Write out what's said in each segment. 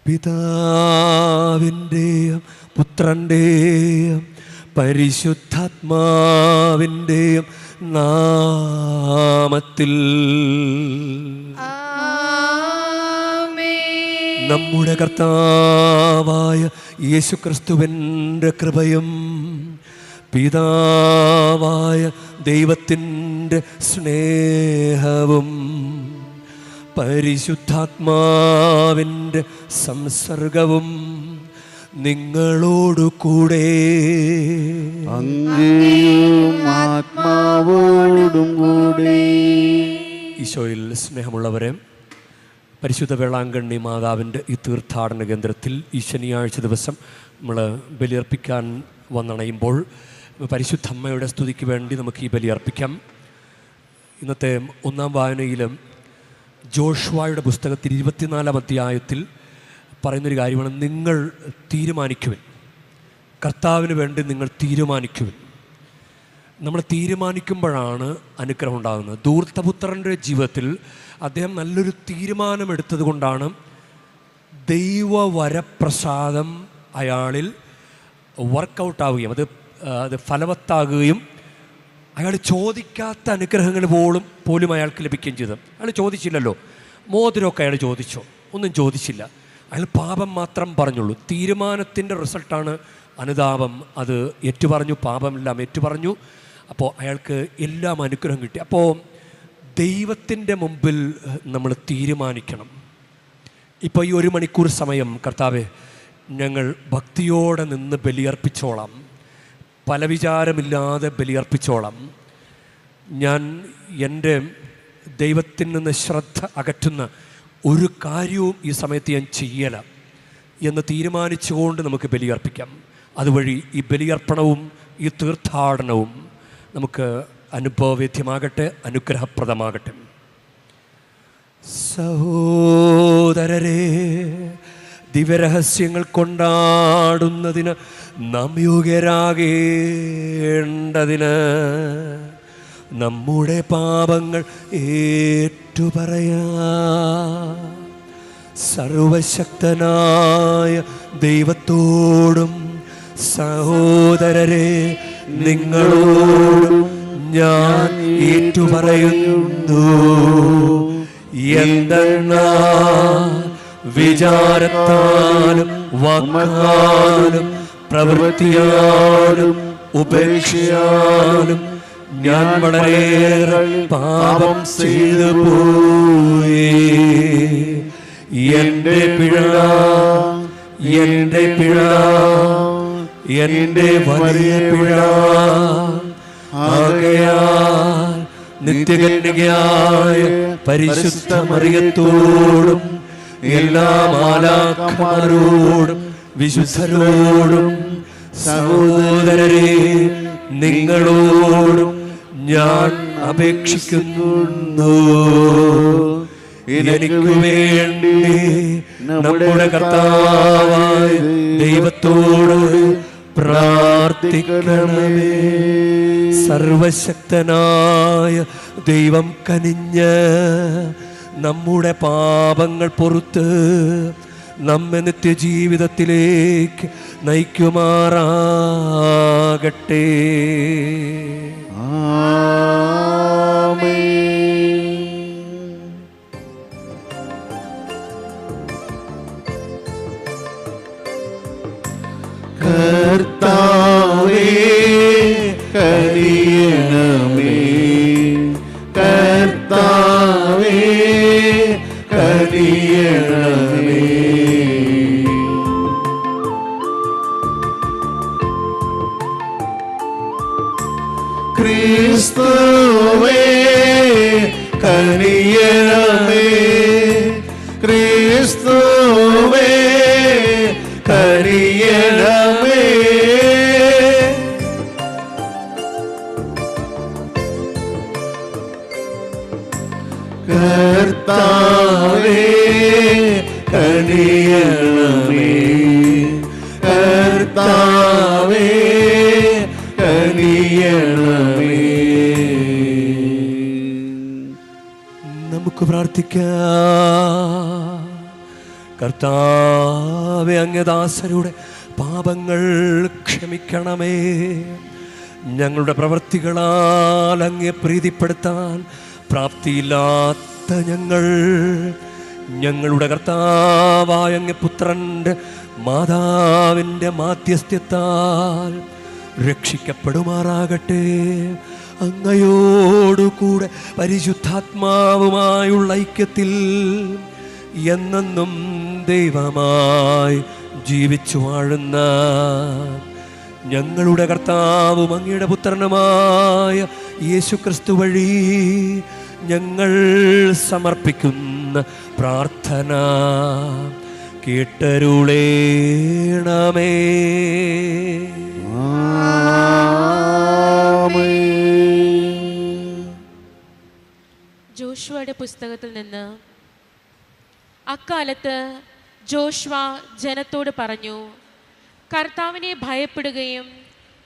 പിതാവിൻ്റെയും പുത്രൻ്റെയും പരിശുദ്ധാത്മാവിൻ്റെയും നാമത്തിൽ നമ്മുടെ കർത്താവായ യേശുക്രിസ്തുവിൻ്റെ കൃപയും പിതാവായ ദൈവത്തിൻ്റെ സ്നേഹവും പരിശുദ്ധാത്മാവിൻ്റെ സംസർഗവും നിങ്ങളോടു കൂടെ ആത്മാവോടും കൂടെ. ഈശോയിൽ സ്നേഹമുള്ളവരെ, പരിശുദ്ധ വേളാങ്കണ്ണി മാതാവിൻ്റെ ഈ തീർത്ഥാടന കേന്ദ്രത്തിൽ ഈ ശനിയാഴ്ച ദിവസം നമ്മൾ ബലിയർപ്പിക്കാൻ വന്നണയുമ്പോൾ പരിശുദ്ധ അമ്മയുടെ സ്തുതിക്ക് വേണ്ടി നമുക്ക് ഈ ബലിയർപ്പിക്കാം. ഇന്നത്തെ ഒന്നാം വായനയിലും ജോഷുവയുടെ പുസ്തകത്തിൽ 24-ാം അധ്യായത്തിൽ പറയുന്നൊരു കാര്യമാണ്, നിങ്ങൾ തീരുമാനിക്കുവിൻ, കർത്താവിന് വേണ്ടി നിങ്ങൾ തീരുമാനിക്കുവിൻ. നമ്മൾ തീരുമാനിക്കുമ്പോഴാണ് അനുഗ്രഹം ഉണ്ടാകുന്നത്. ധൂർത്തപുത്രൻ്റെ ജീവിതത്തിൽ അദ്ദേഹം നല്ലൊരു തീരുമാനമെടുത്തത് കൊണ്ടാണ് ദൈവവരപ്രസാദം അയാളിൽ വർക്കൗട്ടാവുകയും അത് ഫലവത്താകുകയും അയാൾ ചോദിക്കാത്ത അനുഗ്രഹങ്ങൾ പോലും അയാൾക്ക് ലഭിക്കുകയും ചെയ്തു. അയാൾ ചോദിച്ചില്ലല്ലോ. മോതിരമൊക്കെ അയാൾ ചോദിച്ചോ? ഒന്നും ചോദിച്ചില്ല. അയാൾ പാപം മാത്രം പറഞ്ഞുള്ളൂ. തീരുമാനത്തിൻ്റെ റിസൾട്ടാണ് അനുതാപം. അത് ഏറ്റുപറഞ്ഞു, പാപമെല്ലാം ഏറ്റുപറഞ്ഞു. അപ്പോൾ അയാൾക്ക് എല്ലാം അനുഗ്രഹം കിട്ടി. അപ്പോൾ ദൈവത്തിൻ്റെ മുമ്പിൽ നമ്മൾ തീരുമാനിക്കണം. ഇപ്പോൾ ഈ 1 മണിക്കൂർ സമയം കർത്താവേ, ഞങ്ങൾ ഭക്തിയോടെ നിന്ന് ബലിയർപ്പിച്ചോളാം, പല വിചാരമില്ലാതെ ബലിയർപ്പിച്ചോളാം. ഞാൻ എൻ്റെ ദൈവത്തിൽ നിന്ന് ശ്രദ്ധ അകറ്റുന്ന ഒരു കാര്യവും ഈ സമയത്ത് ഞാൻ ചെയ്യല എന്ന് തീരുമാനിച്ചുകൊണ്ട് നമുക്ക് ബലിയർപ്പിക്കാം. അതുവഴി ഈ ബലിയർപ്പണവും ഈ തീർത്ഥാടനവും നമുക്ക് അനുഭവവേദ്യമാകട്ടെ, അനുഗ്രഹപ്രദമാകട്ടെ. സഹോദരരെ, ദിവ്യരഹസ്യങ്ങൾ കൊണ്ടാടുന്നതിന് നാം യോഗ്യരാകേണ്ടതിന് നമ്മുടെ പാപങ്ങൾ ഏറ്റുപറയാം. സർവശക്തനായ ദൈവത്തോടും സഹോദരരെ നിങ്ങളോടും ഞാൻ ഏറ്റുപറയുന്നു. എന്തെന്നാൽ വിചാരത്താലും വാക്കാലും പ്രവൃത്തിയാലും ഉപേക്ഷയാലും ഞാൻ വളരെയേറെ പാപം ചെയ്തു പോയി. എൻ്റെ പിഴ, എൻ്റെ പിഴ, എൻ്റെ വലിയ പിഴ. ആകയാൽ നിത്യകന്യകയായ പരിശുദ്ധ മറിയത്തോടും എല്ലാ മാലാഖമാരോടും വിശുദ്ധരോടും സഹോദരരെ നിങ്ങളോടും ഞാൻ അപേക്ഷിക്കുന്നു, എനിക്ക് വേണ്ടി നമ്മുടെ കർത്താവായ ദൈവത്തോട് പ്രാർത്ഥിക്കണമേ. സർവശക്തനായ ദൈവം കനിഞ്ഞ് നമ്മുടെ പാപങ്ങൾ പൊറുത്ത് നമ്മെ നിത്യജീവിതത്തിലേക്ക് നയിക്കുമാറാകട്ടെ. കർത്താവേ കനിയണമേ, കർത്താവേ കനിയണമേ. ക്രിസ്തുവേ കനിയണമേ, ക്രിസ്തുവേ കനിയണമേ. കർത്താവേ കനിയണമേ, കർത്താവേ കനിയണമേ. നമുക്ക് പ്രാർത്ഥിക്കാം. കർത്താവേ, അങ്ങേ ദാസരുടെ പാപങ്ങൾ ക്ഷമിക്കണമേ. ഞങ്ങളുടെ പ്രവൃത്തികളാൽ അങ്ങേ പ്രീതിപ്പെടുത്താൻ പ്രാപ്തിയില്ലാത്ത ഞങ്ങളുടെ കർത്താവായ അങ്ങേ പുത്രൻ്റെ മാതാവിൻ്റെ മാധ്യസ്ഥ്യത്താൽ രക്ഷിക്കപ്പെടുമാറാകട്ടെ. അങ്ങയോടുകൂടെ പരിശുദ്ധാത്മാവുമായുള്ള ഐക്യത്തിൽ എന്നെന്നും ദൈവമായി ജീവിച്ചു വാഴുന്ന ഞങ്ങളുടെ കർത്താവും അങ്ങയുടെ പുത്രനുമായ യേശുക്രിസ്തു വഴി ഞങ്ങൾ സമർപ്പിക്കുന്ന പ്രാർത്ഥന കേട്ടരുളേണമേ. ജോഷുവയുടെ പുസ്തകത്തിൽ നിന്ന്. അക്കാലത്ത് ജോഷുവ ജനത്തോട് പറഞ്ഞു, കർത്താവിനെ ഭയപ്പെടുകയും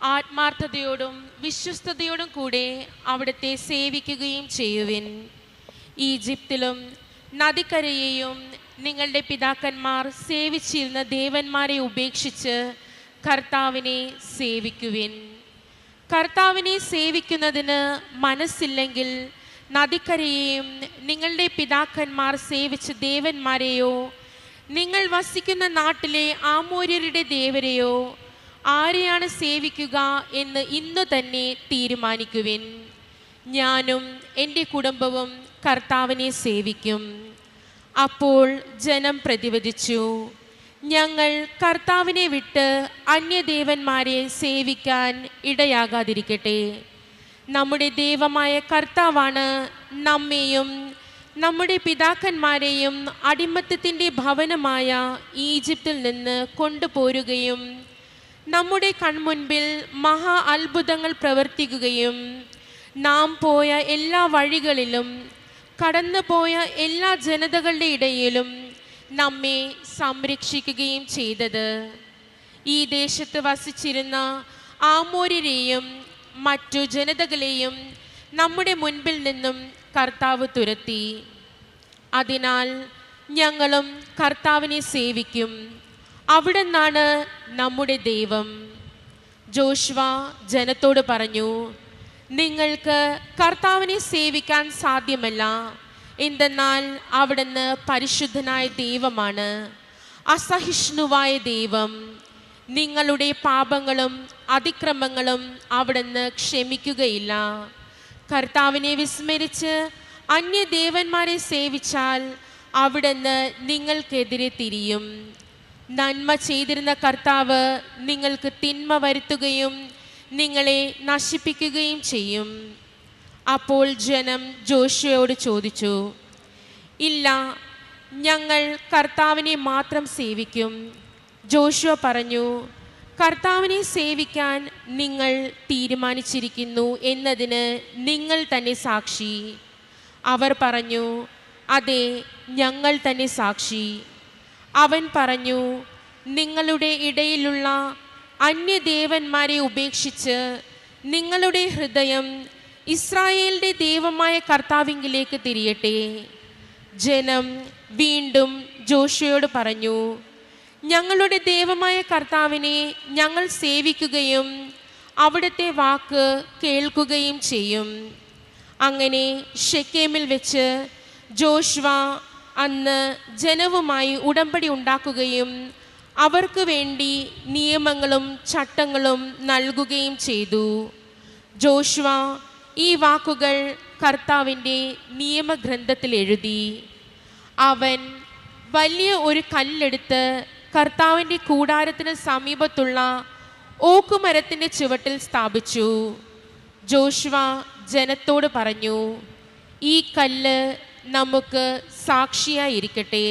ആത്മാർത്ഥതയോടും വിശ്വസ്തയോടും കൂടെ അവിടുത്തെ സേവിക്കുകയും ചെയ്യുവിൻ. ഈജിപ്തിലും നദിക്കരയെയും നിങ്ങളുടെ പിതാക്കന്മാർ സേവിച്ചിരുന്ന ദേവന്മാരെ ഉപേക്ഷിച്ച് കർത്താവിനെ സേവിക്കുവിൻ. കർത്താവിനെ സേവിക്കുന്നതിന് മനസ്സില്ലെങ്കിൽ നദിക്കരയെയും നിങ്ങളുടെ പിതാക്കന്മാർ സേവിച്ച ദേവന്മാരെയോ നിങ്ങൾ വസിക്കുന്ന നാട്ടിലെ ആമോര്യരുടെ ദേവരെയോ ആരെയാണ് സേവിക്കുക എന്ന് ഇന്നു തന്നെ തീരുമാനിക്കുവിൻ. ഞാനും എൻ്റെ കുടുംബവും കർത്താവിനെ സേവിക്കും. അപ്പോൾ ജനം പ്രതിവദിച്ചു, ഞങ്ങൾ കർത്താവിനെ വിട്ട് അന്യദേവന്മാരെ സേവിക്കാൻ ഇടയാകാതിരിക്കട്ടെ. നമ്മുടെ ദൈവമായ കർത്താവാണ് നമ്മെയും നമ്മുടെ പിതാക്കന്മാരെയും അടിമത്തത്തിൻ്റെ ഭവനമായ ഈജിപ്തിൽ നിന്ന് കൊണ്ടുപോരുകയും നമ്മുടെ കൺമുൻപിൽ മഹാ അത്ഭുതങ്ങൾ പ്രവർത്തിക്കുകയും നാം പോയ എല്ലാ വഴികളിലും കടന്നുപോയ എല്ലാ ജനതകളുടെ ഇടയിലും നമ്മെ സംരക്ഷിക്കുകയും ചെയ്തത്. ഈ ദേശത്ത് വസിച്ചിരുന്ന ആമോര്യരെയും മറ്റു ജനതകളെയും നമ്മുടെ മുൻപിൽ നിന്നും കർത്താവ് തുരത്തി. അതിനാൽ ഞങ്ങളും കർത്താവിനെ സേവിക്കും. അവിടുന്നാണ് നമ്മുടെ ദൈവം. ജോഷുവ ജനത്തോട് പറഞ്ഞു, നിങ്ങൾക്ക് കർത്താവിനെ സേവിക്കാൻ സാധ്യമല്ല. എന്തെന്നാൽ അവിടുന്ന് പരിശുദ്ധനായ ദൈവമാണ്, അസഹിഷ്ണുവായ ദൈവം. നിങ്ങളുടെ പാപങ്ങളും അതിക്രമങ്ങളും അവിടുന്ന് ക്ഷമിക്കുകയില്ല. കർത്താവിനെ വിസ്മരിച്ച് അന്യദേവന്മാരെ സേവിച്ചാൽ അവിടുന്ന് നിങ്ങൾക്കെതിരെ തിരിയും. നന്മ ചെയ്തിരുന്ന കർത്താവ് നിങ്ങൾക്ക് തിന്മ വരുത്തുകയും നിങ്ങളെ നശിപ്പിക്കുകയും ചെയ്യും. അപ്പോൾ ജനം ജോഷുവയോട് ചോദിച്ചു, ഇല്ല, ഞങ്ങൾ കർത്താവിനെ മാത്രം സേവിക്കും. ജോഷുവ പറഞ്ഞു, കർത്താവിനെ സേവിക്കാൻ നിങ്ങൾ തീരുമാനിച്ചിരിക്കുന്നു എന്നതിന് നിങ്ങൾ തന്നെ സാക്ഷി. അവർ പറഞ്ഞു, അതെ, ഞങ്ങൾ തന്നെ സാക്ഷി. അവൻ പറഞ്ഞു, നിങ്ങളുടെ ഇടയിലുള്ള അന്യദേവന്മാരെ ഉപേക്ഷിച്ച് നിങ്ങളുടെ ഹൃദയം ഇസ്രായേലിൻ്റെ ദൈവമായ കർത്താവിങ്കിലേക്ക് തിരിയട്ടെ. ജനം വീണ്ടും ജോഷുവയോട് പറഞ്ഞു, ഞങ്ങളുടെ ദൈവമായ കർത്താവിനെ ഞങ്ങൾ സേവിക്കുകയും അവിടുത്തെ വാക്ക് കേൾക്കുകയും ചെയ്യും. അങ്ങനെ ഷെക്കേമിൽ വെച്ച് ജോഷുവ അന്ന് ജനവുമായി ഉടമ്പടി ഉണ്ടാക്കുകയും അവർക്ക് വേണ്ടി നിയമങ്ങളും ചട്ടങ്ങളും നൽകുകയും ചെയ്തു. ജോഷുവ ഈ വാക്കുകൾ കർത്താവിൻ്റെ നിയമഗ്രന്ഥത്തിൽ എഴുതി. അവൻ വലിയ ഒരു കല്ലെടുത്ത് കർത്താവിൻ്റെ കൂടാരത്തിന് സമീപത്തുള്ള ഓക്കുമരത്തിൻ്റെ ചുവട്ടിൽ സ്ഥാപിച്ചു. ജോഷുവ ജനത്തോട് പറഞ്ഞു, ഈ കല്ല് നമുക്ക് സാക്ഷിയായിരിക്കട്ടെ.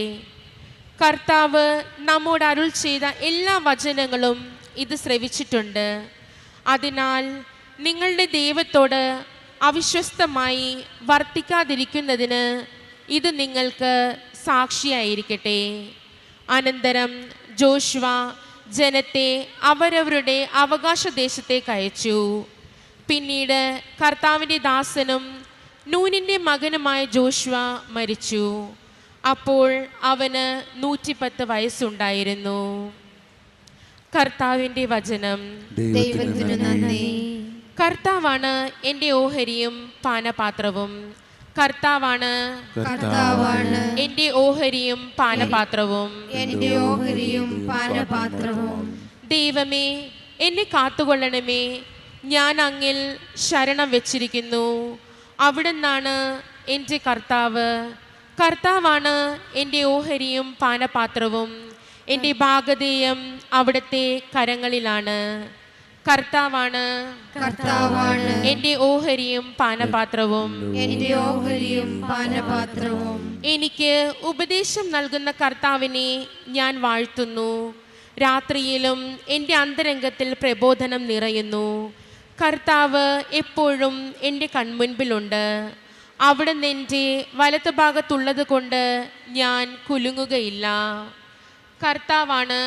കർത്താവ് നമ്മോട് അരുൾ ചെയ്ത എല്ലാ വചനങ്ങളും ഇത് ശ്രവിച്ചിട്ടുണ്ട്. അതിനാൽ നിങ്ങളുടെ ദൈവത്തോട് അവിശ്വസ്തമായി വർത്തിക്കാതിരിക്കുന്നതിന് ഇത് നിങ്ങൾക്ക് സാക്ഷിയായിരിക്കട്ടെ. അനന്തരം ജോഷുവ ജനത്തെ അവരവരുടെ അവകാശദേശത്തേക്ക് അയച്ചു. പിന്നീട് കർത്താവിൻ്റെ ദാസനും നൂനിൻ്റെ മകനുമായ ജോഷുവ മരിച്ചു. അപ്പോൾ അവന് 110 വയസ്സുണ്ടായിരുന്നു. കർത്താവിൻ്റെ വചനം. ദൈവത്തിന് നന്ദി. കർത്താവാണ് എൻ്റെ ഓഹരിയും പാനപാത്രവും. കർത്താവാണ് എൻ്റെ ഓഹരിയും പാനപാത്രവും. എൻ്റെ ഓഹരിയും പാനപാത്രവും. ദൈവമേ, എന്നെ കാത്തുകൊള്ളണമേ. ഞാൻ അങ്ങിൽ ശരണം വെച്ചിരിക്കുന്നു. അവിടുന്നാണ് എൻ്റെ കർത്താവ്. കർത്താവാണ് എൻ്റെ ഓഹരിയും പാനപാത്രവും. എൻ്റെ ഭാഗധേയം അവിടുത്തെ കരങ്ങളിലാണ്. കർത്താവാണ് എൻ്റെ ഓഹരിയും പാനപാത്രവും. എൻ്റെ ഓഹരിയും പാനപാത്രവും. എനിക്ക് ഉപദേശം നൽകുന്ന കർത്താവിനെ ഞാൻ വാഴ്ത്തുന്നു. രാത്രിയിലും എൻ്റെ അന്തരംഗത്തിൽ പ്രബോധനം നിറയുന്നു. കർത്താവ് എപ്പോഴും എൻ്റെ കൺമുൻപിലുണ്ട്. അവിടുന്ന് എൻ്റെ വലത്ത് ഭാഗത്തുള്ളത് കൊണ്ട് ഞാൻ കുലുങ്ങുകയില്ല. കർത്താവാണ്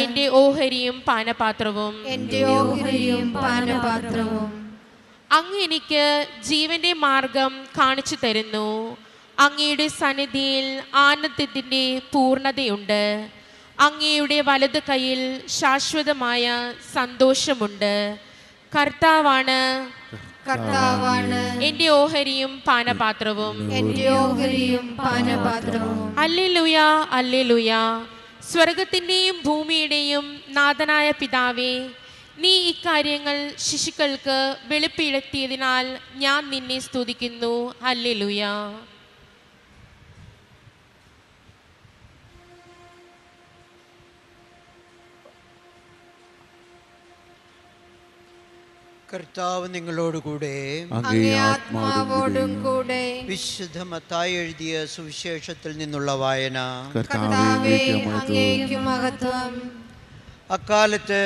എൻ്റെ ഓഹരിയും പാനപാത്രവും. എൻ്റെ ഓഹരിയും പാനപാത്രവും. അങ്ങ് എനിക്ക് ജീവന്റെ മാർഗം കാണിച്ചു തരുന്നു. അങ്ങയുടെ സന്നിധിയിൽ ആനന്ദത്തിൻ്റെ പൂർണ്ണതയുണ്ട്. അങ്ങയുടെ വലത് കൈയിൽ ശാശ്വതമായ സന്തോഷമുണ്ട്. കർത്താവാണ് എൻ്റെ ഓഹരിയും പാനപാത്രവും. എൻ്റെ ഓഹരിയും പാനപാത്രവും. Hallelujah, hallelujah. സ്വർഗത്തിൻ്റെയും ഭൂമിയുടെയും നാഥനായ പിതാവേ, നീ ഇക്കാര്യങ്ങൾ ശിശുക്കൾക്ക് വെളിപ്പെടുത്തിയതിനാൽ ഞാൻ നിന്നെ സ്തുതിക്കുന്നു. ഹല്ലേലൂയ. കർത്താവ് നിങ്ങളോടുകൂടെ, അങ്ങേ ആത്മാവോടും കൂടെ. വിശുദ്ധ മത്തായി എഴുതിയ സുവിശേഷത്തിൽ നിന്നുള്ള വായന. കർത്താവേ, അങ്ങേക്ക് മഹത്വം. അക്കാലത്ത്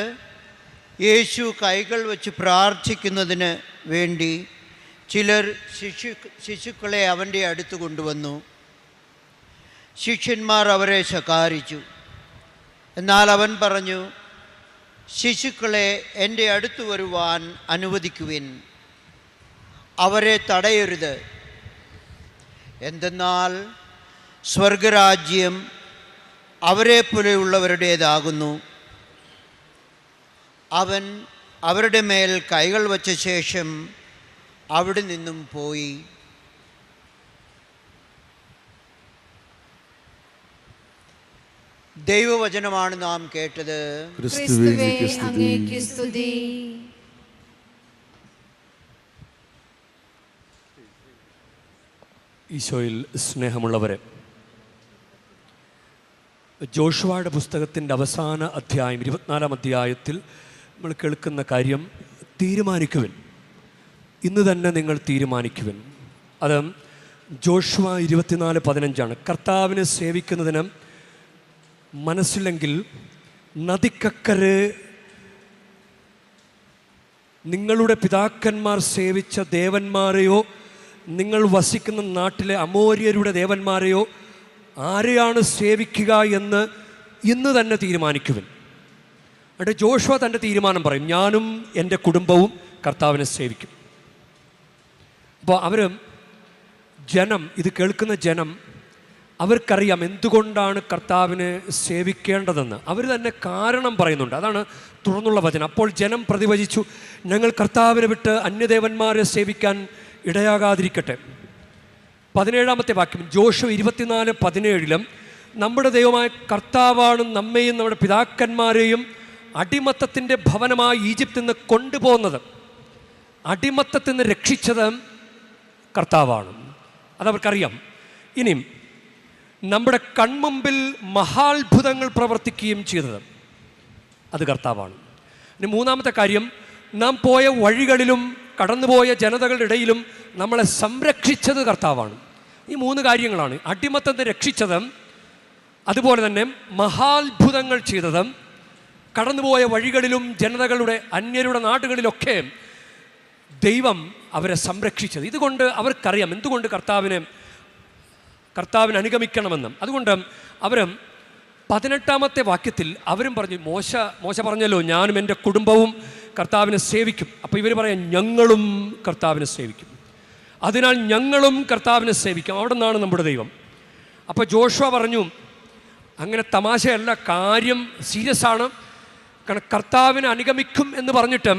യേശു കൈകൾ വച്ച് പ്രാർത്ഥിക്കുന്നതിന് വേണ്ടി ചിലർ ശിശുക്കളെ അവൻ്റെ അടുത്ത് കൊണ്ടുവന്നു. ശിഷ്യന്മാർ അവരെ ശകാരിച്ചു. എന്നാൽ അവൻ പറഞ്ഞു, ശിശുക്കളെ എൻ്റെ അടുത്ത് വരുവാൻ അനുവദിക്കുവിൻ, അവരെ തടയരുത്. എന്തെന്നാൽ സ്വർഗരാജ്യം അവരെ പോലെയുള്ളവരുടേതാകുന്നു. അവൻ അവരുടെ മേൽ കൈകൾ വച്ച ശേഷം അവിടെ നിന്നും പോയി. ദൈവവചനമാണ് നാം കേട്ടത്. ക്രിസ്തുവേ, അങ്ങേക്ക് സ്തുതി. ഈശോയിൽ സ്നേഹമുള്ളവരെ, ജോഷുവയുടെ പുസ്തകത്തിൻ്റെ അവസാന അധ്യായം 24-ാം അധ്യായത്തിൽ നമ്മൾ കേൾക്കുന്ന കാര്യം തീരുമാനിക്കുവിൻ. ഇന്ന് തന്നെ നിങ്ങൾ തീരുമാനിക്കുവിൻ. അത് ജോഷുവ 24:15 കർത്താവിനെ സേവിക്കുന്നതിന് മനസ്സില്ലെങ്കിൽ നദിക്കക്കരെ നിങ്ങളുടെ പിതാക്കന്മാർ സേവിച്ച ദേവന്മാരെയോ നിങ്ങൾ വസിക്കുന്ന നാട്ടിലെ അമോര്യരുടെ ദേവന്മാരെയോ ആരെയാണ് സേവിക്കുക എന്ന് ഇന്ന് തന്നെ തീരുമാനിക്കുവിൻ. എന്നിട്ട് ജോഷുവ തൻ്റെ തീരുമാനം പറയും, ഞാനും എൻ്റെ കുടുംബവും കർത്താവിനെ സേവിക്കും. അപ്പോൾ ജനം, ഇത് കേൾക്കുന്ന ജനം, അവർക്കറിയാം എന്തുകൊണ്ടാണ് കർത്താവിനെ സേവിക്കേണ്ടതെന്ന്. അവർ തന്നെ കാരണം പറയുന്നുണ്ട്. അതാണ് തുടർന്നുള്ള വചനം. അപ്പോൾ ജനം പ്രതിവചിച്ചു, ഞങ്ങൾ കർത്താവിനെ വിട്ട് അന്യദേവന്മാരെ സേവിക്കാൻ ഇടയാകാതിരിക്കട്ടെ. 17-ാമത്തെ വാക്യം ജോഷുവ 24:17 നമ്മുടെ ദൈവമായ കർത്താവാണ് നമ്മെയും നമ്മുടെ പിതാക്കന്മാരെയും അടിമത്തത്തിൻ്റെ ഭവനമായി ഈജിപ്തിൽ നിന്ന് കൊണ്ടുപോകുന്നത്. അടിമത്തത്തിൽ നിന്ന് രക്ഷിച്ചത് കർത്താവാണ്. അതവർക്കറിയാം. ഇനിയും നമ്മുടെ കൺമുമ്പിൽ മഹാത്ഭുതങ്ങൾ പ്രവർത്തിക്കുകയും ചെയ്തത് അത് കർത്താവാണ്. ഇനി 3-ാമത്തെ കാര്യം, നാം പോയ വഴികളിലും കടന്നുപോയ ജനതകളുടെ ഇടയിലും നമ്മളെ സംരക്ഷിച്ചത് കർത്താവാണ്. ഈ 3 കാര്യങ്ങളാണ്. അടിമത്തത്തെ രക്ഷിച്ചത്, അതുപോലെ തന്നെ മഹാത്ഭുതങ്ങൾ ചെയ്തത്, കടന്നുപോയ വഴികളിലും ജനതകളുടെ അന്യരുടെ നാടുകളിലൊക്കെ ദൈവം അവരെ സംരക്ഷിച്ചത്. ഇതുകൊണ്ട് അവർക്കറിയാം എന്തുകൊണ്ട് കർത്താവിനെ അനുഗമിക്കണമെന്ന്. അതുകൊണ്ട് അവർ 18-ാമത്തെ വാക്യത്തിൽ അവരും പറഞ്ഞു, മോശ പറഞ്ഞല്ലോ, ഞാനും എൻ്റെ കുടുംബവും കർത്താവിനെ സേവിക്കും. അപ്പോൾ ഇവർ പറയാം, ഞങ്ങളും കർത്താവിനെ സേവിക്കും. അതിനാൽ ഞങ്ങളും കർത്താവിനെ സേവിക്കാം. അവിടെ നിന്നാണ് നമ്മുടെ ദൈവം. അപ്പോൾ ജോഷുവ പറഞ്ഞു, അങ്ങനെ തമാശയല്ല, കാര്യം സീരിയസ് ആണ്. കാരണം കർത്താവിനെ അനുഗമിക്കും എന്ന് പറഞ്ഞിട്ടും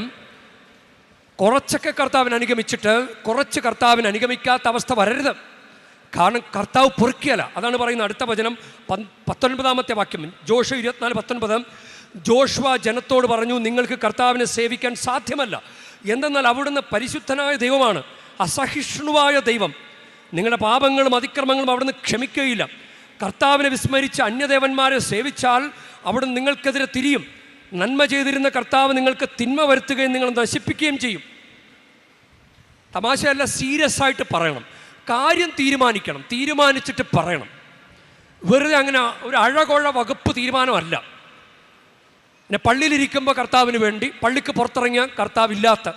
കുറച്ചൊക്കെ കർത്താവിനെ അനുഗമിച്ചിട്ട് കുറച്ച് കർത്താവിനെ അനുഗമിക്കാത്ത അവസ്ഥ വരരുത്. കാരണം കർത്താവ് പൊറുക്കിയല്ല. അതാണ് പറയുന്നത് അടുത്ത വചനം 19-ാമത്തെ വാക്യം, ജോഷുവ 24:19. ജോഷുവ ജനത്തോട് പറഞ്ഞു, നിങ്ങൾക്ക് കർത്താവിനെ സേവിക്കാൻ സാധ്യമല്ല. എന്തെന്നാൽ അവിടുന്ന് പരിശുദ്ധനായ ദൈവമാണ്, അസഹിഷ്ണുവായ ദൈവം. നിങ്ങളുടെ പാപങ്ങളും അതിക്രമങ്ങളും അവിടുന്ന് ക്ഷമിക്കുകയില്ല. കർത്താവിനെ വിസ്മരിച്ച് അന്യദേവന്മാരെ സേവിച്ചാൽ അവിടുന്ന് നിങ്ങൾക്കെതിരെ തിരിയും. നന്മ ചെയ്തിരുന്ന കർത്താവ് നിങ്ങൾക്ക് തിന്മ വരുത്തുകയും നിങ്ങൾ നശിപ്പിക്കുകയും ചെയ്യും. തമാശയല്ല, സീരിയസ് ആയിട്ട് പറയണം. കാര്യം തീരുമാനിക്കണം, തീരുമാനിച്ചിട്ട് പറയണം. വെറുതെ അങ്ങനെ ഒരു അഴകൊഴ വകുപ്പ് തീരുമാനമല്ല. പിന്നെ പള്ളിയിലിരിക്കുമ്പോൾ കർത്താവിന് വേണ്ടി, പള്ളിക്ക് പുറത്തിറങ്ങിയാൽ കർത്താവില്ലാത്ത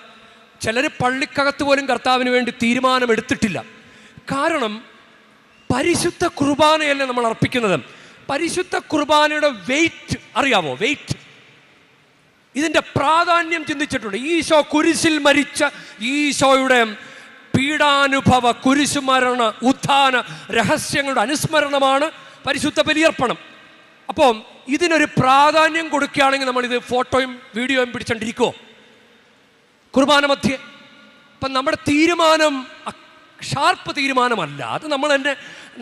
ചിലർ പള്ളിക്കകത്ത് പോലും കർത്താവിന് വേണ്ടി തീരുമാനമെടുത്തിട്ടില്ല. കാരണം പരിശുദ്ധ കുർബാനയല്ലേ നമ്മൾ അർപ്പിക്കുന്നത്. പരിശുദ്ധ കുർബാനയുടെ വെയിറ്റ് അറിയാമോ? വെയിറ്റ്, ഇതിൻ്റെ പ്രാധാന്യം ചിന്തിച്ചിട്ടുണ്ട്. ഈശോ കുരിശിൽ മരിച്ച ഈശോയുടെ പീഡാനുഭവ കുരിശുമരണ ഉത്ഥാന രഹസ്യങ്ങളുടെ അനുസ്മരണമാണ് പരിശുദ്ധ ബലിയർപ്പണം. അപ്പം ഇതിനൊരു പ്രാധാന്യം കൊടുക്കുകയാണെങ്കിൽ നമ്മളിത് ഫോട്ടോയും വീഡിയോയും പിടിച്ചോണ്ടിരിക്കുമോ കുർബാന മധ്യേ? അപ്പം നമ്മുടെ തീരുമാനം ഷാർപ്പ് തീരുമാനമല്ല. അത്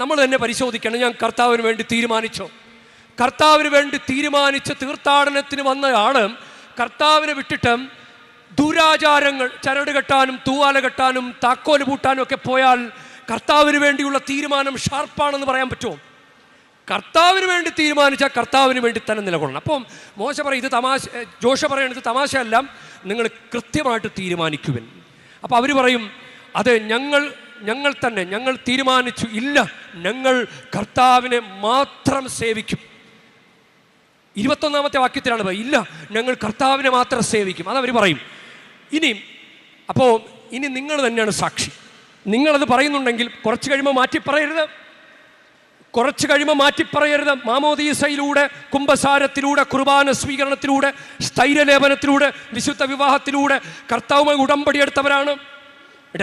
നമ്മൾ തന്നെ പരിശോധിക്കണം. ഞാൻ കർത്താവിന് വേണ്ടി തീരുമാനിച്ചോ? കർത്താവിന് വേണ്ടി തീരുമാനിച്ച് തീർത്ഥാടനത്തിന് വന്നയാൾ കർത്താവിനെ വിട്ടിട്ട് ദുരാചാരങ്ങൾ, ചരട് കെട്ടാനും തൂവാല കെട്ടാനും താക്കോല് പൂട്ടാനും ഒക്കെ പോയാൽ കർത്താവിന് വേണ്ടിയുള്ള തീരുമാനം ഷാർപ്പാണെന്ന് പറയാൻ പറ്റുമോ? കർത്താവിന് വേണ്ടി തീരുമാനിച്ചാൽ കർത്താവിന് വേണ്ടി തന്നെ നിലകൊള്ളണം. അപ്പം മോശ പറയും, ഇത് തമാശ, ജോഷ പറയണത് തമാശയല്ല, നിങ്ങൾ കൃത്യമായിട്ട് തീരുമാനിക്കുവിൻ. അപ്പോൾ അവർ പറയും, അത് ഞങ്ങൾ തീരുമാനിച്ചു, ഇല്ല, ഞങ്ങൾ കർത്താവിനെ മാത്രം സേവിക്കും. 21-ാമത്തെ വാക്യത്തിലാണ് പറയുക, ഇല്ല, ഞങ്ങൾ കർത്താവിനെ മാത്രം സേവിക്കും. അതവർ പറയും. ഇനി നിങ്ങൾ തന്നെയാണ് സാക്ഷി. നിങ്ങളത് പറയുന്നുണ്ടെങ്കിൽ കുറച്ച് കഴിയുമ്പോൾ മാറ്റി പറയരുത്. മാമോദീസയിലൂടെ, കുംഭസാരത്തിലൂടെ, കുർബാന സ്വീകരണത്തിലൂടെ, സ്ഥൈര്യലേപനത്തിലൂടെ, വിശുദ്ധ വിവാഹത്തിലൂടെ കർത്താവുമായി ഉടമ്പടി എടുത്തവരാണ്.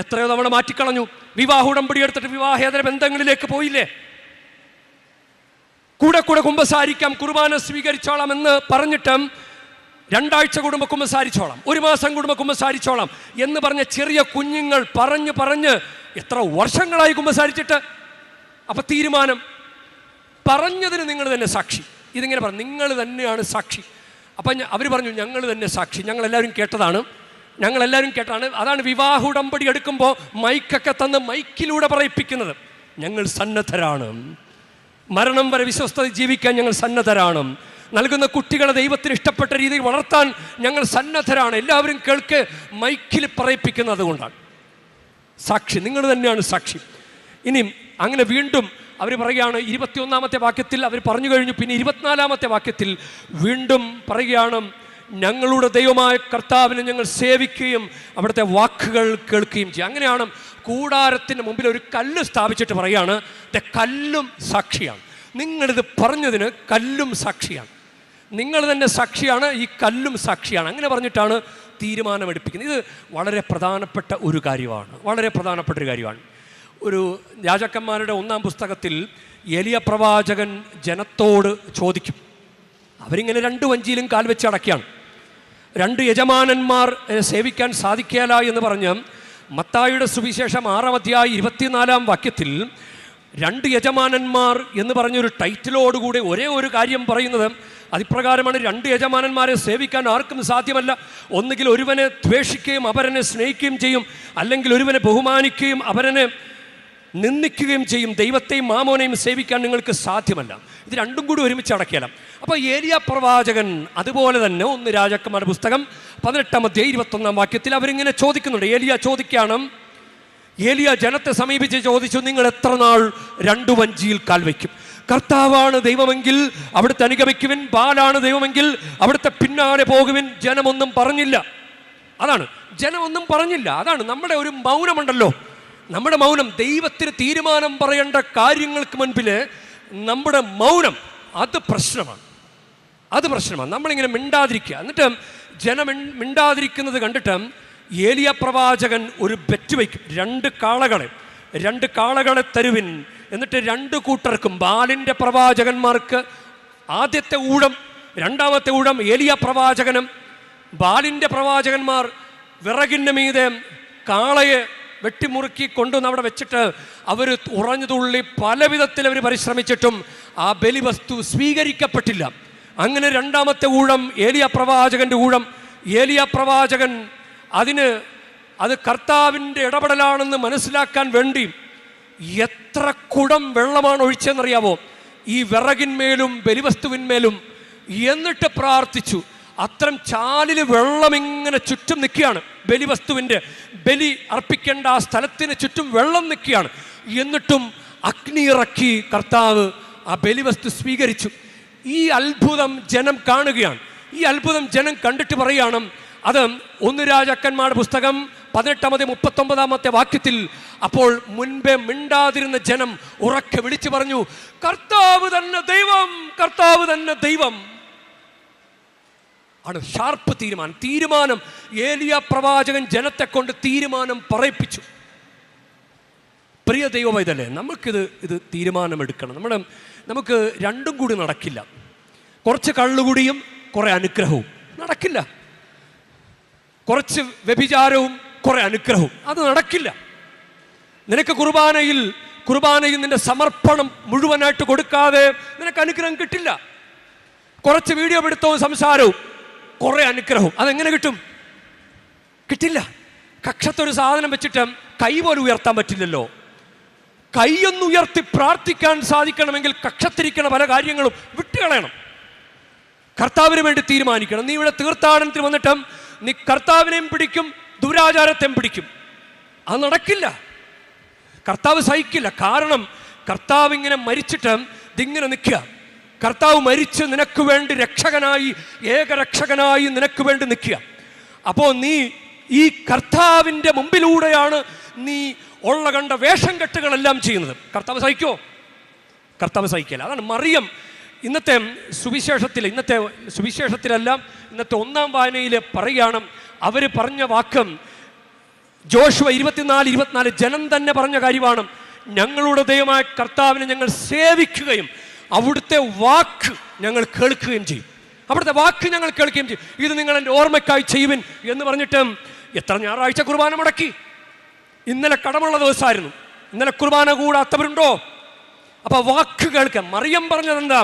എത്രയോ തവണ മാറ്റിക്കളഞ്ഞു. വിവാഹ ഉടമ്പടി എടുത്തിട്ട് വിവാഹേതര ബന്ധങ്ങളിലേക്ക് പോയില്ലേ? കൂടെ കുമ്പസാരിക്കാം, കുർബാന സ്വീകരിച്ചോളാം എന്ന് പറഞ്ഞിട്ടും 2 ആഴ്ച കൂടുമ്പോൾ കുമ്പസാരിച്ചോളാം, 1 മാസം കൂടുമ്പോൾ കുമ്പസാരിച്ചോളാം എന്ന് പറഞ്ഞ ചെറിയ കുഞ്ഞുങ്ങൾ പറഞ്ഞ് എത്ര വർഷങ്ങളായി കുമ്പസാരിച്ചിട്ട്. അപ്പം തീരുമാനം പറഞ്ഞതിന് നിങ്ങൾ തന്നെ സാക്ഷി. ഇതിങ്ങനെ പറഞ്ഞു, നിങ്ങൾ തന്നെയാണ് സാക്ഷി. അപ്പം അവർ പറഞ്ഞു, ഞങ്ങൾ തന്നെ സാക്ഷി, ഞങ്ങളെല്ലാവരും കേട്ടതാണ്. അതാണ് വിവാഹ ഉടമ്പടി എടുക്കുമ്പോൾ മൈക്കൊക്കെ തന്ന് മൈക്കിലൂടെ പറയിപ്പിക്കുന്നത്. ഞങ്ങൾ സന്നദ്ധരാണ്, മരണം വരെ വിശ്വസ്തത ജീവിക്കാൻ ഞങ്ങൾ സന്നദ്ധരാണ്, നൽകുന്ന കുട്ടികളെ ദൈവത്തിന് ഇഷ്ടപ്പെട്ട രീതിയിൽ വളർത്താൻ ഞങ്ങൾ സന്നദ്ധരാണ്. എല്ലാവരും കേൾക്ക് മൈക്കിൽ പറയിപ്പിക്കുന്നത് കൊണ്ടാണ്. സാക്ഷി, നിങ്ങൾ തന്നെയാണ് സാക്ഷി. ഇനി അങ്ങനെ വീണ്ടും അവർ പറയുകയാണ്, 21-ാമത്തെ വാക്യത്തിൽ അവർ പറഞ്ഞു കഴിഞ്ഞു. പിന്നെ 24-ാമത്തെ വാക്യത്തിൽ വീണ്ടും പറയുകയാണ്, ഞങ്ങളുടെ ദൈവമായ കർത്താവിനെ ഞങ്ങൾ സേവിക്കുകയും അവിടുത്തെ വാക്കുകൾ കേൾക്കുകയും ചെയ്യും. അങ്ങനെയാണ് കൂടാരത്തിന് മുമ്പിൽ ഒരു കല്ല് സ്ഥാപിച്ചിട്ട് പറയുകയാണ്, കല്ലും സാക്ഷിയാണ്. നിങ്ങളിത് പറഞ്ഞതിന് കല്ലും സാക്ഷിയാണ്, നിങ്ങൾ തന്നെ സാക്ഷിയാണ്, ഈ കല്ലും സാക്ഷിയാണ്. അങ്ങനെ പറഞ്ഞിട്ടാണ് തീരുമാനമെടുപ്പിക്കുന്നത്. ഇത് വളരെ പ്രധാനപ്പെട്ട ഒരു കാര്യമാണ്. ഒരു രാജാക്കന്മാരുടെ 1-ാം പുസ്തകത്തിൽ ഏലിയ പ്രവാചകൻ ജനത്തോട് ചോദിക്കും. അവരിങ്ങനെ 2 വഞ്ചിയിലും കാൽ വെച്ച് അടക്കുകയാണ്. 2 യജമാനന്മാർ സേവിക്കാൻ സാധിക്കേല എന്ന് പറഞ്ഞ് മത്തായിയുടെ സുവിശേഷം 6-ാം അധ്യായം 24-ാം വാക്യത്തിൽ 2 യജമാനന്മാർ എന്ന് പറഞ്ഞൊരു ടൈറ്റിലോടുകൂടി ഒരേ ഒരു കാര്യം പറയുന്നത് അതിപ്രകാരമാണ്. 2 യജമാനന്മാരെ സേവിക്കാൻ ആർക്കും സാധ്യമല്ല. ഒന്നുകിൽ ഒരുവനെ ദ്വേഷിക്കുകയും അപരനെ സ്നേഹിക്കുകയും ചെയ്യും, അല്ലെങ്കിൽ ഒരുവനെ ബഹുമാനിക്കുകയും അപരനെ നിന്ദിക്കുകയും ചെയ്യും. ദൈവത്തെയും മാമോനെയും സേവിക്കാൻ നിങ്ങൾക്ക് സാധ്യമല്ല. ഇത് 2ഉം കൂടി ഒരുമിച്ച് അടക്കിയാലും. അപ്പോൾ ഏലിയ പ്രവാചകൻ അതുപോലെ തന്നെ 1 രാജാക്കന്മാരുടെ പുസ്തകം 18-ാം അധ്യായം 21-ാം വാക്യത്തിൽ അവരിങ്ങനെ ചോദിക്കുന്നുണ്ട്. ഏലിയ ജനത്തെ സമീപിച്ച് ചോദിച്ചു, നിങ്ങൾ എത്ര നാൾ 2 വഞ്ചിയിൽ കാൽ വയ്ക്കും? കർത്താവാണ് ദൈവമെങ്കിൽ അവിടുത്തെ അനുഗമിക്കുവിൻ, ബാലാണ് ദൈവമെങ്കിൽ അവിടുത്തെ പിന്നാലെ പോകുവിൻ. ജനമൊന്നും പറഞ്ഞില്ല. അതാണ് നമ്മുടെ ഒരു മൗനമുണ്ടല്ലോ. നമ്മുടെ മൗനം, ദൈവത്തിന് തീരുമാനം പറയേണ്ട കാര്യങ്ങൾക്ക് മുൻപിൽ നമ്മുടെ മൗനം, അത് പ്രശ്നമാണ്. നമ്മളിങ്ങനെ മിണ്ടാതിരിക്കുക. എന്നിട്ട് ജനം മിണ്ടാതിരിക്കുന്നത് കണ്ടിട്ട് ഏലിയ പ്രവാചകൻ ഒരു ബെറ്റ് വയ്ക്കും. 2 കാളകളെ തരുവിൻ, എന്നിട്ട് 2 കൂട്ടർക്കും, ബാലിൻ്റെ പ്രവാചകന്മാർക്ക് ആദ്യത്തെ ഊഴം, രണ്ടാമത്തെ ഊഴം ഏലിയ പ്രവാചകനും. ബാലിൻ്റെ പ്രവാചകന്മാർ വിറകിൻ്റെ മീതെ കാളയെ വെട്ടിമുറുക്കി കൊണ്ടുവന്ന് അവിടെ വെച്ചിട്ട് അവർ ഉറഞ്ഞു തുള്ളി പല വിധത്തിൽ അവർ പരിശ്രമിച്ചിട്ടും ആ ബലിവസ്തു സ്വീകരിക്കപ്പെട്ടില്ല. അങ്ങനെ രണ്ടാമത്തെ ഊഴം ഏലിയ പ്രവാചകൻ്റെ ഊഴം. ഏലിയ പ്രവാചകൻ അത് കർത്താവിൻ്റെ ഇടപെടലാണെന്ന് മനസ്സിലാക്കാൻ വേണ്ടി എത്ര കുടം വെള്ളമാണ് ഒഴിച്ചതെന്നറിയാവോ? ഈ വിറകിന്മേലും ബലിവസ്തുവിന്മേലും. എന്നിട്ട് പ്രാർത്ഥിച്ചു. അത്തരം ചാലിൽ വെള്ളം ഇങ്ങനെ ചുറ്റും നിൽക്കുകയാണ്. ബലിവസ്തുവിൻ്റെ ബലി അർപ്പിക്കേണ്ട ആ സ്ഥലത്തിന് ചുറ്റും വെള്ളം നിൽക്കുകയാണ്. എന്നിട്ടും അഗ്നി ഇറക്കി കർത്താവ് ആ ബലിവസ്തു സ്വീകരിച്ചു. ഈ അത്ഭുതം ജനം കാണുകയാണ്. ഈ അത്ഭുതം ജനം കണ്ടിട്ട് പറയുകയാണ്, അത് 1 രാജാക്കന്മാരുടെ പുസ്തകം 18-39 വാക്യത്തിൽ, അപ്പോൾ മുൻപേ മിണ്ടാതിരുന്ന ജനം ഉറക്കെ വിളിച്ചു പറഞ്ഞു, കർത്താവ് തന്നെ ദൈവം, കർത്താവ് തന്നെ ദൈവം ആണ്. ഷാർപ്പ് തീരുമാനം. ഏലിയ പ്രവാചകൻ ജനത്തെ കൊണ്ട് തീരുമാനം പറയിപ്പിച്ചു. പ്രിയ ദൈവമൈതലേ, നമുക്കിത് തീരുമാനമെടുക്കണം. നമുക്ക് രണ്ടും കൂടി നടക്കില്ല. കുറച്ച് കള്ളുകുടിയും കുറേ അനുഗ്രഹവും നടക്കില്ല. കുറച്ച് വ്യഭിചാരവും കുറേ അനുഗ്രഹവും അത് നടക്കില്ല. നിനക്ക് കുർബാനയിൽ നിന്റെ സമർപ്പണം മുഴുവനായിട്ട് കൊടുക്കാതെ നിനക്ക് അനുഗ്രഹം കിട്ടില്ല. കുറച്ച് വീഡിയോ പിടുത്തവും സംസാരവും കുറേ അനുഗ്രഹവും അതെങ്ങനെ കിട്ടും? കിട്ടില്ല. കക്ഷത്തൊരു സാധനം വെച്ചിട്ട് കൈ പോലും ഉയർത്താൻ പറ്റില്ലല്ലോ. കൈയൊന്ന് ഉയർത്തി പ്രാർത്ഥിക്കാൻ സാധിക്കണമെങ്കിൽ കക്ഷത്തിരിക്കുന്ന പല കാര്യങ്ങളും വിട്ടുകളയണം. കർത്താവിന് വേണ്ടി തീരുമാനിക്കണം. നീ ഇവിടെ തീർത്ഥാടനത്തിന് വന്നിട്ട് നീ കർത്താവിനെയും പിടിക്കും, ദുരാചാരത്തെയും പിടിക്കും. അത് നടക്കില്ല. കർത്താവ് സഹിക്കില്ല. കാരണം കർത്താവ് ഇങ്ങനെ മരിച്ചിട്ട് ഇതിങ്ങനെ നിൽക്കുക. കർത്താവ് മരിച്ച് നിനക്ക് വേണ്ടി രക്ഷകനായി, ഏകരക്ഷകനായി നിനക്ക് വേണ്ടി നിൽക്കുക. അപ്പോൾ നീ ഈ കർത്താവിൻ്റെ മുമ്പിലൂടെയാണ് നീ ഉള്ള കണ്ട വേഷം കെട്ടുകളെല്ലാം ചെയ്യുന്നത്. കർത്താവ് സഹിക്കോ? കർത്താവ് സഹിക്കില്ല. അതാണ് മറിയം ഇന്നത്തെ സുവിശേഷത്തിലല്ല, ഇന്നത്തെ 1-ാം വായനയിൽ പറയുകയാണ്. അവർ പറഞ്ഞ വാക്യം ജോഷുവ 24 ജനം തന്നെ പറഞ്ഞ കാര്യമാണ്. ഞങ്ങളുടെ ദൈവമായ കർത്താവിനെ ഞങ്ങൾ സേവിക്കുകയും അവിടുത്തെ വാക്ക് ഞങ്ങൾ കേൾക്കുകയും ചെയ്യും. അവിടുത്തെ വാക്ക് ഞങ്ങൾ കേൾക്കുകയും ചെയ്യും. ഇത് നിങ്ങൾ എൻ്റെ ഓർമ്മയ്ക്കായി ചെയ്യുവിൻ എന്ന് പറഞ്ഞിട്ട് എത്ര ഞായറാഴ്ച കുർബാന മുടക്കി. ഇന്നലെ കടമുള്ള ദിവസമായിരുന്നു. ഇന്നലെ കുർബാന കൂടാത്തവരുണ്ടോ? അപ്പൊ വാക്ക് കേൾക്കാം. മറിയം പറഞ്ഞത് എന്താ?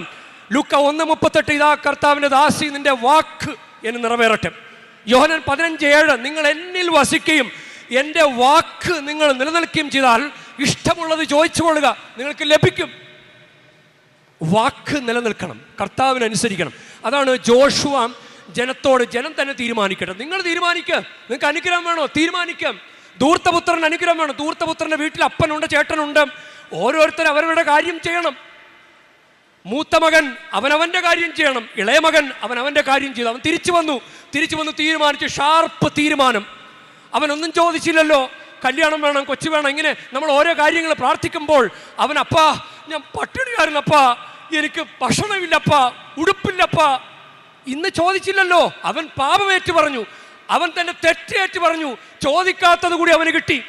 ലൂക്ക 1:38 ഇതാ കർത്താവിൻ്റെ ദാസി, നിന്റെ വാക്ക് എന്ന് നിറവേറട്ടെ. യോഹന്നാൻ 15:7 നിങ്ങൾ എന്നിൽ വസിക്കുകയും എൻ്റെ വാക്ക് നിങ്ങൾ നിലനിൽക്കുകയും ചെയ്താൽ ഇഷ്ടമുള്ളത് ചോദിച്ചു കൊള്ളുക, നിങ്ങൾക്ക് ലഭിക്കും. വാക്ക് നിലനിൽക്കണം, കർത്താവിനനുസരിക്കണം. അതാണ് ജോഷുവ ജനത്തോട്, ജനം തന്നെ തീരുമാനിക്കട്ടെ. നിങ്ങൾ തീരുമാനിക്കുക. നിങ്ങൾക്ക് അനുഗ്രഹം വേണോ? തീരുമാനിക്കാം. ധൂർത്തപുത്രൻ അനുഗ്രഹം വേണം. ധൂർത്തപുത്രൻ്റെ വീട്ടിൽ അപ്പനുണ്ട്, ചേട്ടനുണ്ട്. ഓരോരുത്തർ അവരവരുടെ കാര്യം ചെയ്യണം. മൂത്ത മകൻ അവനവൻ്റെ കാര്യം ചെയ്യണം, ഇളയ മകൻ അവനവൻ്റെ കാര്യം ചെയ്തു. അവൻ തിരിച്ചു വന്നു തീരുമാനിച്ചു. ഷാർപ്പ് തീരുമാനം. അവനൊന്നും ചോദിച്ചില്ലല്ലോ. കല്യാണം വേണം, കൊച്ചു വേണം, ഇങ്ങനെ നമ്മൾ ഓരോ കാര്യങ്ങൾ പ്രാർത്ഥിക്കുമ്പോൾ അവൻ, അപ്പാ ഞാൻ പട്ടിണിയായിരുന്നപ്പാ, എനിക്ക് ഭക്ഷണമില്ലപ്പാ, ഉടുപ്പില്ലപ്പാ, ഇന്ന് ചോദിച്ചില്ലല്ലോ. അവൻ പാപമേറ്റു പറഞ്ഞു, അവൻ തന്നെ തെറ്റേറ്റു പറഞ്ഞു. ചോദിക്കാത്തത് കൂടി അവന് കിട്ടി.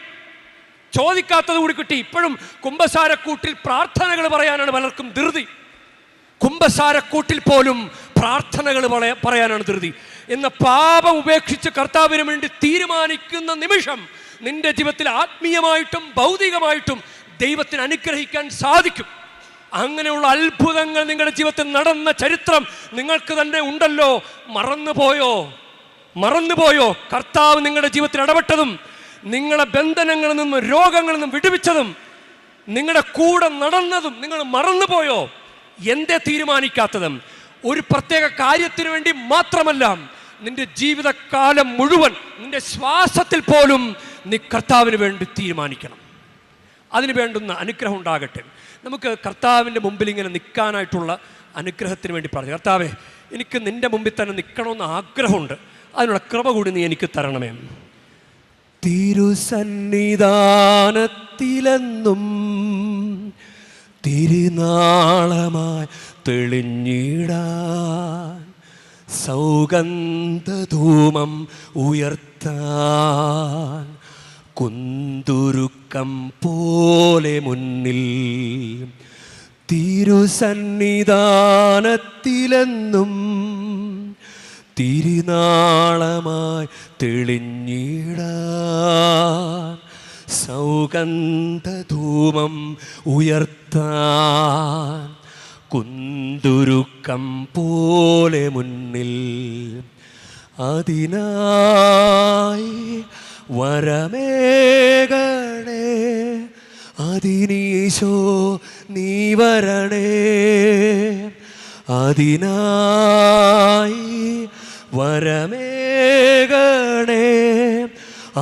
ഇപ്പോഴും കുമ്പസാരക്കൂട്ടിൽ പ്രാർത്ഥനകൾ പറയാനാണ് പലർക്കും ധൃതി. കുമ്പസാരക്കൂട്ടിൽ പോലും പ്രാർത്ഥനകൾ പറയാനാണ് ധൃതി. എന്ന പാപം ഉപേക്ഷിച്ച് കർത്താവിന് വേണ്ടി തീരുമാനിക്കുന്ന നിമിഷം നിന്റെ ജീവിതത്തിൽ ആത്മീയമായിട്ടും ഭൗതികമായിട്ടും ദൈവത്തിന് അനുഗ്രഹിക്കാൻ സാധിക്കും. അങ്ങനെയുള്ള അത്ഭുതങ്ങൾ നിങ്ങളുടെ ജീവിതത്തിൽ നടന്ന ചരിത്രം നിങ്ങൾക്ക് തന്നെ ഉണ്ടല്ലോ. മറന്നുപോയോ? കർത്താവ് നിങ്ങളുടെ ജീവിതത്തിൽ ഇടപെട്ടതും നിങ്ങളെ ബന്ധനങ്ങളിൽ നിന്നും രോഗങ്ങളിൽ നിന്നും വിടുവിച്ചതും നിങ്ങളുടെ കൂടെ നടന്നതും നിങ്ങൾ മറന്നുപോയോ? എന്തേ തീരുമാനിക്കാത്തതും? ഒരു പ്രത്യേക കാര്യത്തിന് വേണ്ടി മാത്രമല്ല, നിന്റെ ജീവിതകാലം മുഴുവൻ, നിന്റെ ശ്വാസത്തിൽ പോലും നീ കർത്താവിന് വേണ്ടി തീരുമാനിക്കണം. അതിന് വേണ്ടുന്ന അനുഗ്രഹം ഉണ്ടാകട്ടെ. നമുക്ക് കർത്താവിൻ്റെ മുമ്പിൽ ഇങ്ങനെ നിൽക്കാനായിട്ടുള്ള അനുഗ്രഹത്തിന് വേണ്ടി പറഞ്ഞു. കർത്താവേ, എനിക്ക് നിൻ്റെ മുമ്പിൽ തന്നെ നിൽക്കണമെന്ന് ആഗ്രഹമുണ്ട്. അതിനുള്ള കൃപ കൂടി നീ എനിക്ക് തരണമേ. തിരുസന്നിധാനത്തിലെന്നും തിരുനാളമായി തെളിഞ്ഞിടാൻ സൗഗന്ധധൂമം ഉയർത്താൻ കുന്തുരുക്കം പോലെ മുന്നിൽ തിരുസന്നിധാനത്തിലെന്നും തിരുനാളമായി തെളിഞ്ഞിടാൻ സൗഗന്ധധൂമം ഉയർത്താൻ കുന്തുരുക്കം പോലെ മുന്നിൽ അതിനായി വരമേകണേ അതിനീശോ നീ വരണേ അതിനായി വരമേകണേ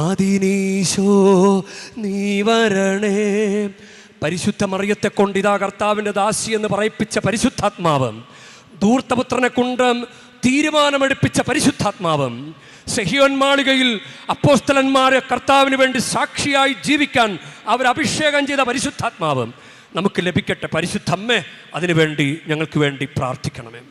അതിനീശോ നീ വരണേ. പരിശുദ്ധ മറിയത്തെ കൊണ്ട് ഇതാ കർത്താവിൻ്റെ ദാസി എന്ന് പറയിപ്പിച്ച പരിശുദ്ധാത്മാവ്, ധൂർത്തപുത്രനെ കൊണ്ട് തീരുമാനമെടുപ്പിച്ച പരിശുദ്ധാത്മാവ്, സെഹിയോൻ മാളികയിൽ അപ്പോസ്തലന്മാരെ കർത്താവിന് വേണ്ടി സാക്ഷിയായി ജീവിക്കാൻ അവർ അഭിഷേകം ചെയ്ത പരിശുദ്ധാത്മാവ് നമുക്ക് ലഭിക്കട്ടെ. പരിശുദ്ധമ്മേ, അതിനുവേണ്ടി ഞങ്ങൾക്ക് വേണ്ടി പ്രാർത്ഥിക്കണമേ.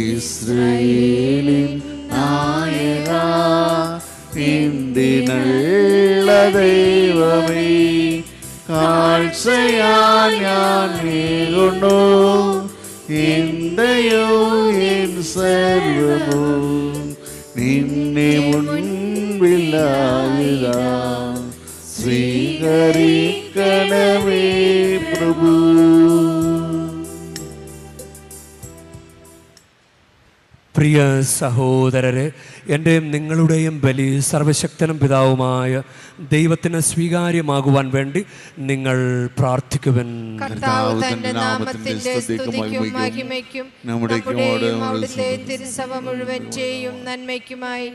ഇസ്രായേലിൻ നായക എന്തിനുള്ള ദൈവമേ കാഴ്ചയാൽ ഞാൻ നീങ്ങുന്നു എന്തയോ എൻ സർവമോ നിന്നെ മുൻപിലായിരാ സ്വീകരിക്കണമേ പ്രഭു. പ്രിയ സഹോദരരെ, എൻ്റെയും നിങ്ങളുടെയും ബലി സർവശക്തനും പിതാവുമായ ദൈവത്തിന് സ്വീകാര്യമാകുവാൻ വേണ്ടി നിങ്ങൾ പ്രാർത്ഥിക്കുവൻ. കർത്താവ് തന്റെ നാമത്തിന്റെ സ്തുതിക്കും മഹിമയ്ക്കും നമ്മുടെയും അവിടുത്തെ തിരുസഭ മുഴുവന്റെയും നന്മയ്ക്കുമായി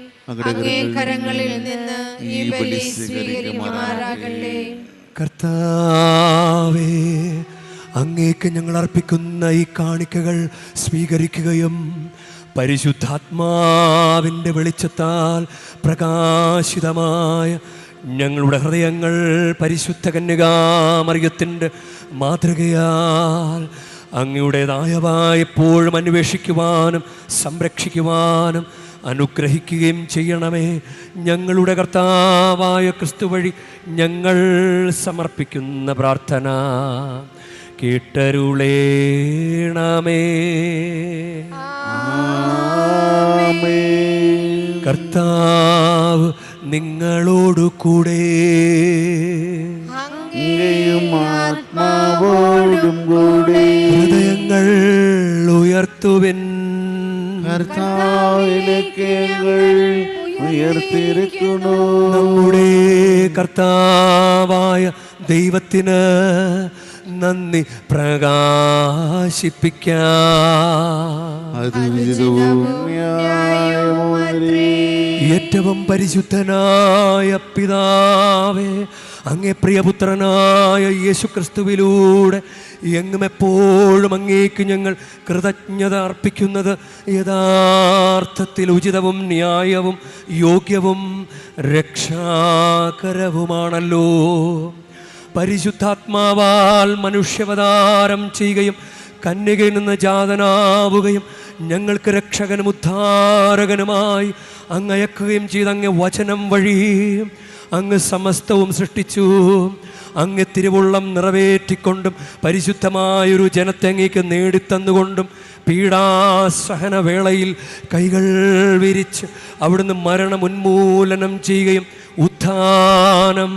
അങ്ങേ കരങ്ങളിൽ നിന്ന് ഈ ബലി സ്വീകരിക്കുമാറാകട്ടെ. കർത്താവേ, അങ്ങേക്ക് ഞങ്ങൾ അർപ്പിക്കുന്ന ഈ കാണിക്കകൾ സ്വീകരിക്കുകയും പരിശുദ്ധാത്മാവിൻ്റെ വെളിച്ചത്താൽ പ്രകാശിതമായ ഞങ്ങളുടെ ഹൃദയങ്ങൾ പരിശുദ്ധ കന്യകാമറിയത്തിൻ്റെ മാതൃകയാൽ അങ്ങയുടേതായവ എപ്പോഴും അന്വേഷിക്കുവാനും സംരക്ഷിക്കുവാനും അനുഗ്രഹിക്കുകയും ചെയ്യണമേ. ഞങ്ങളുടെ കർത്താവായ ക്രിസ്തു വഴി ഞങ്ങൾ സമർപ്പിക്കുന്ന പ്രാർത്ഥന കേട്ടരുളേണമേ. കർത്താവ് നിങ്ങളോടു കൂടെ ആത്മാവോടും കൂടെ ഹൃദയങ്ങൾ ഉയർത്തുവിൻ. കർത്താവിലേക്ക് ഉയർത്തിയിരിക്കുന്നു. നമ്മുടെ കർത്താവായ ദൈവത്തിന് നന്ദി പ്രകാശിപ്പിക്കാം. ഏറ്റവും പരിശുദ്ധനായ പിതാവേ, അങ്ങേ പ്രിയപുത്രനായ യേശുക്രിസ്തുവിലൂടെ എങ്ങും എപ്പോഴും അങ്ങേക്ക് ഞങ്ങൾ കൃതജ്ഞത അർപ്പിക്കുന്നത് യഥാർത്ഥത്തിൽ ഉചിതവും ന്യായവും യോഗ്യവും രക്ഷാകരവുമാണല്ലോ. പരിശുദ്ധാത്മാവാൽ മനുഷ്യാവതാരം ചെയ്യുകയും കന്യകയിൽ നിന്ന് ജാതനാവുകയും ഞങ്ങൾക്ക് രക്ഷകനും ഉദ്ധാരകനുമായി അങ്ങ് അയക്കുകയും ചെയ്ത അങ്ങ് വചനം വഴി അങ്ങ് സമസ്തവും സൃഷ്ടിച്ചു. അങ്ങ് തിരുവുള്ളം നിറവേറ്റിക്കൊണ്ടും പരിശുദ്ധമായൊരു ജനത്തെ അങ്ങേക്ക് നേടിത്തന്നുകൊണ്ടും പീഡാസഹന വേളയിൽ കൈകൾ വിരിച്ച് അവിടുന്ന് മരണം ഉന്മൂലനം ചെയ്യുകയും ഉത്ഥാനം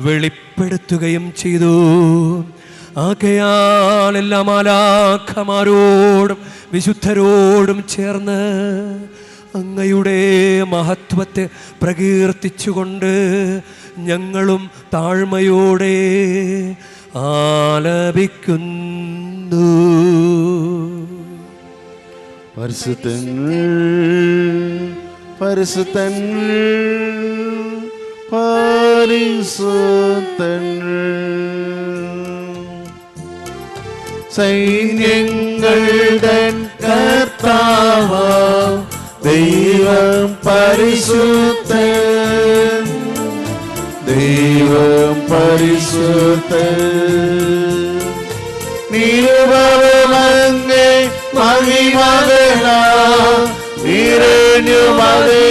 വെളിപ്പെടുത്തുകയും ചെയ്തു. ആകയാൽ എല്ലാ മാലാഖമാരോടും വിശുദ്ധരോടും ചേർന്ന് അങ്ങയുടെ മഹത്വത്തെ പ്രകീർത്തിച്ചുകൊണ്ട് ഞങ്ങളും താഴ്മയോടെ ആലപിക്കുന്നു. പരിശുദ്ധങ്ങൾ പരിശുദ്ധൻ പരിശുദ്ധൻ. സൈന്യങ്ങളുടെ കർത്താവാം ദൈവം പരിശുദ്ധൻ, ദൈവം പരിശുദ്ധൻ. നിരുപമങ്ങേ മഹിമകളാ നിറഞ്ഞുമതേ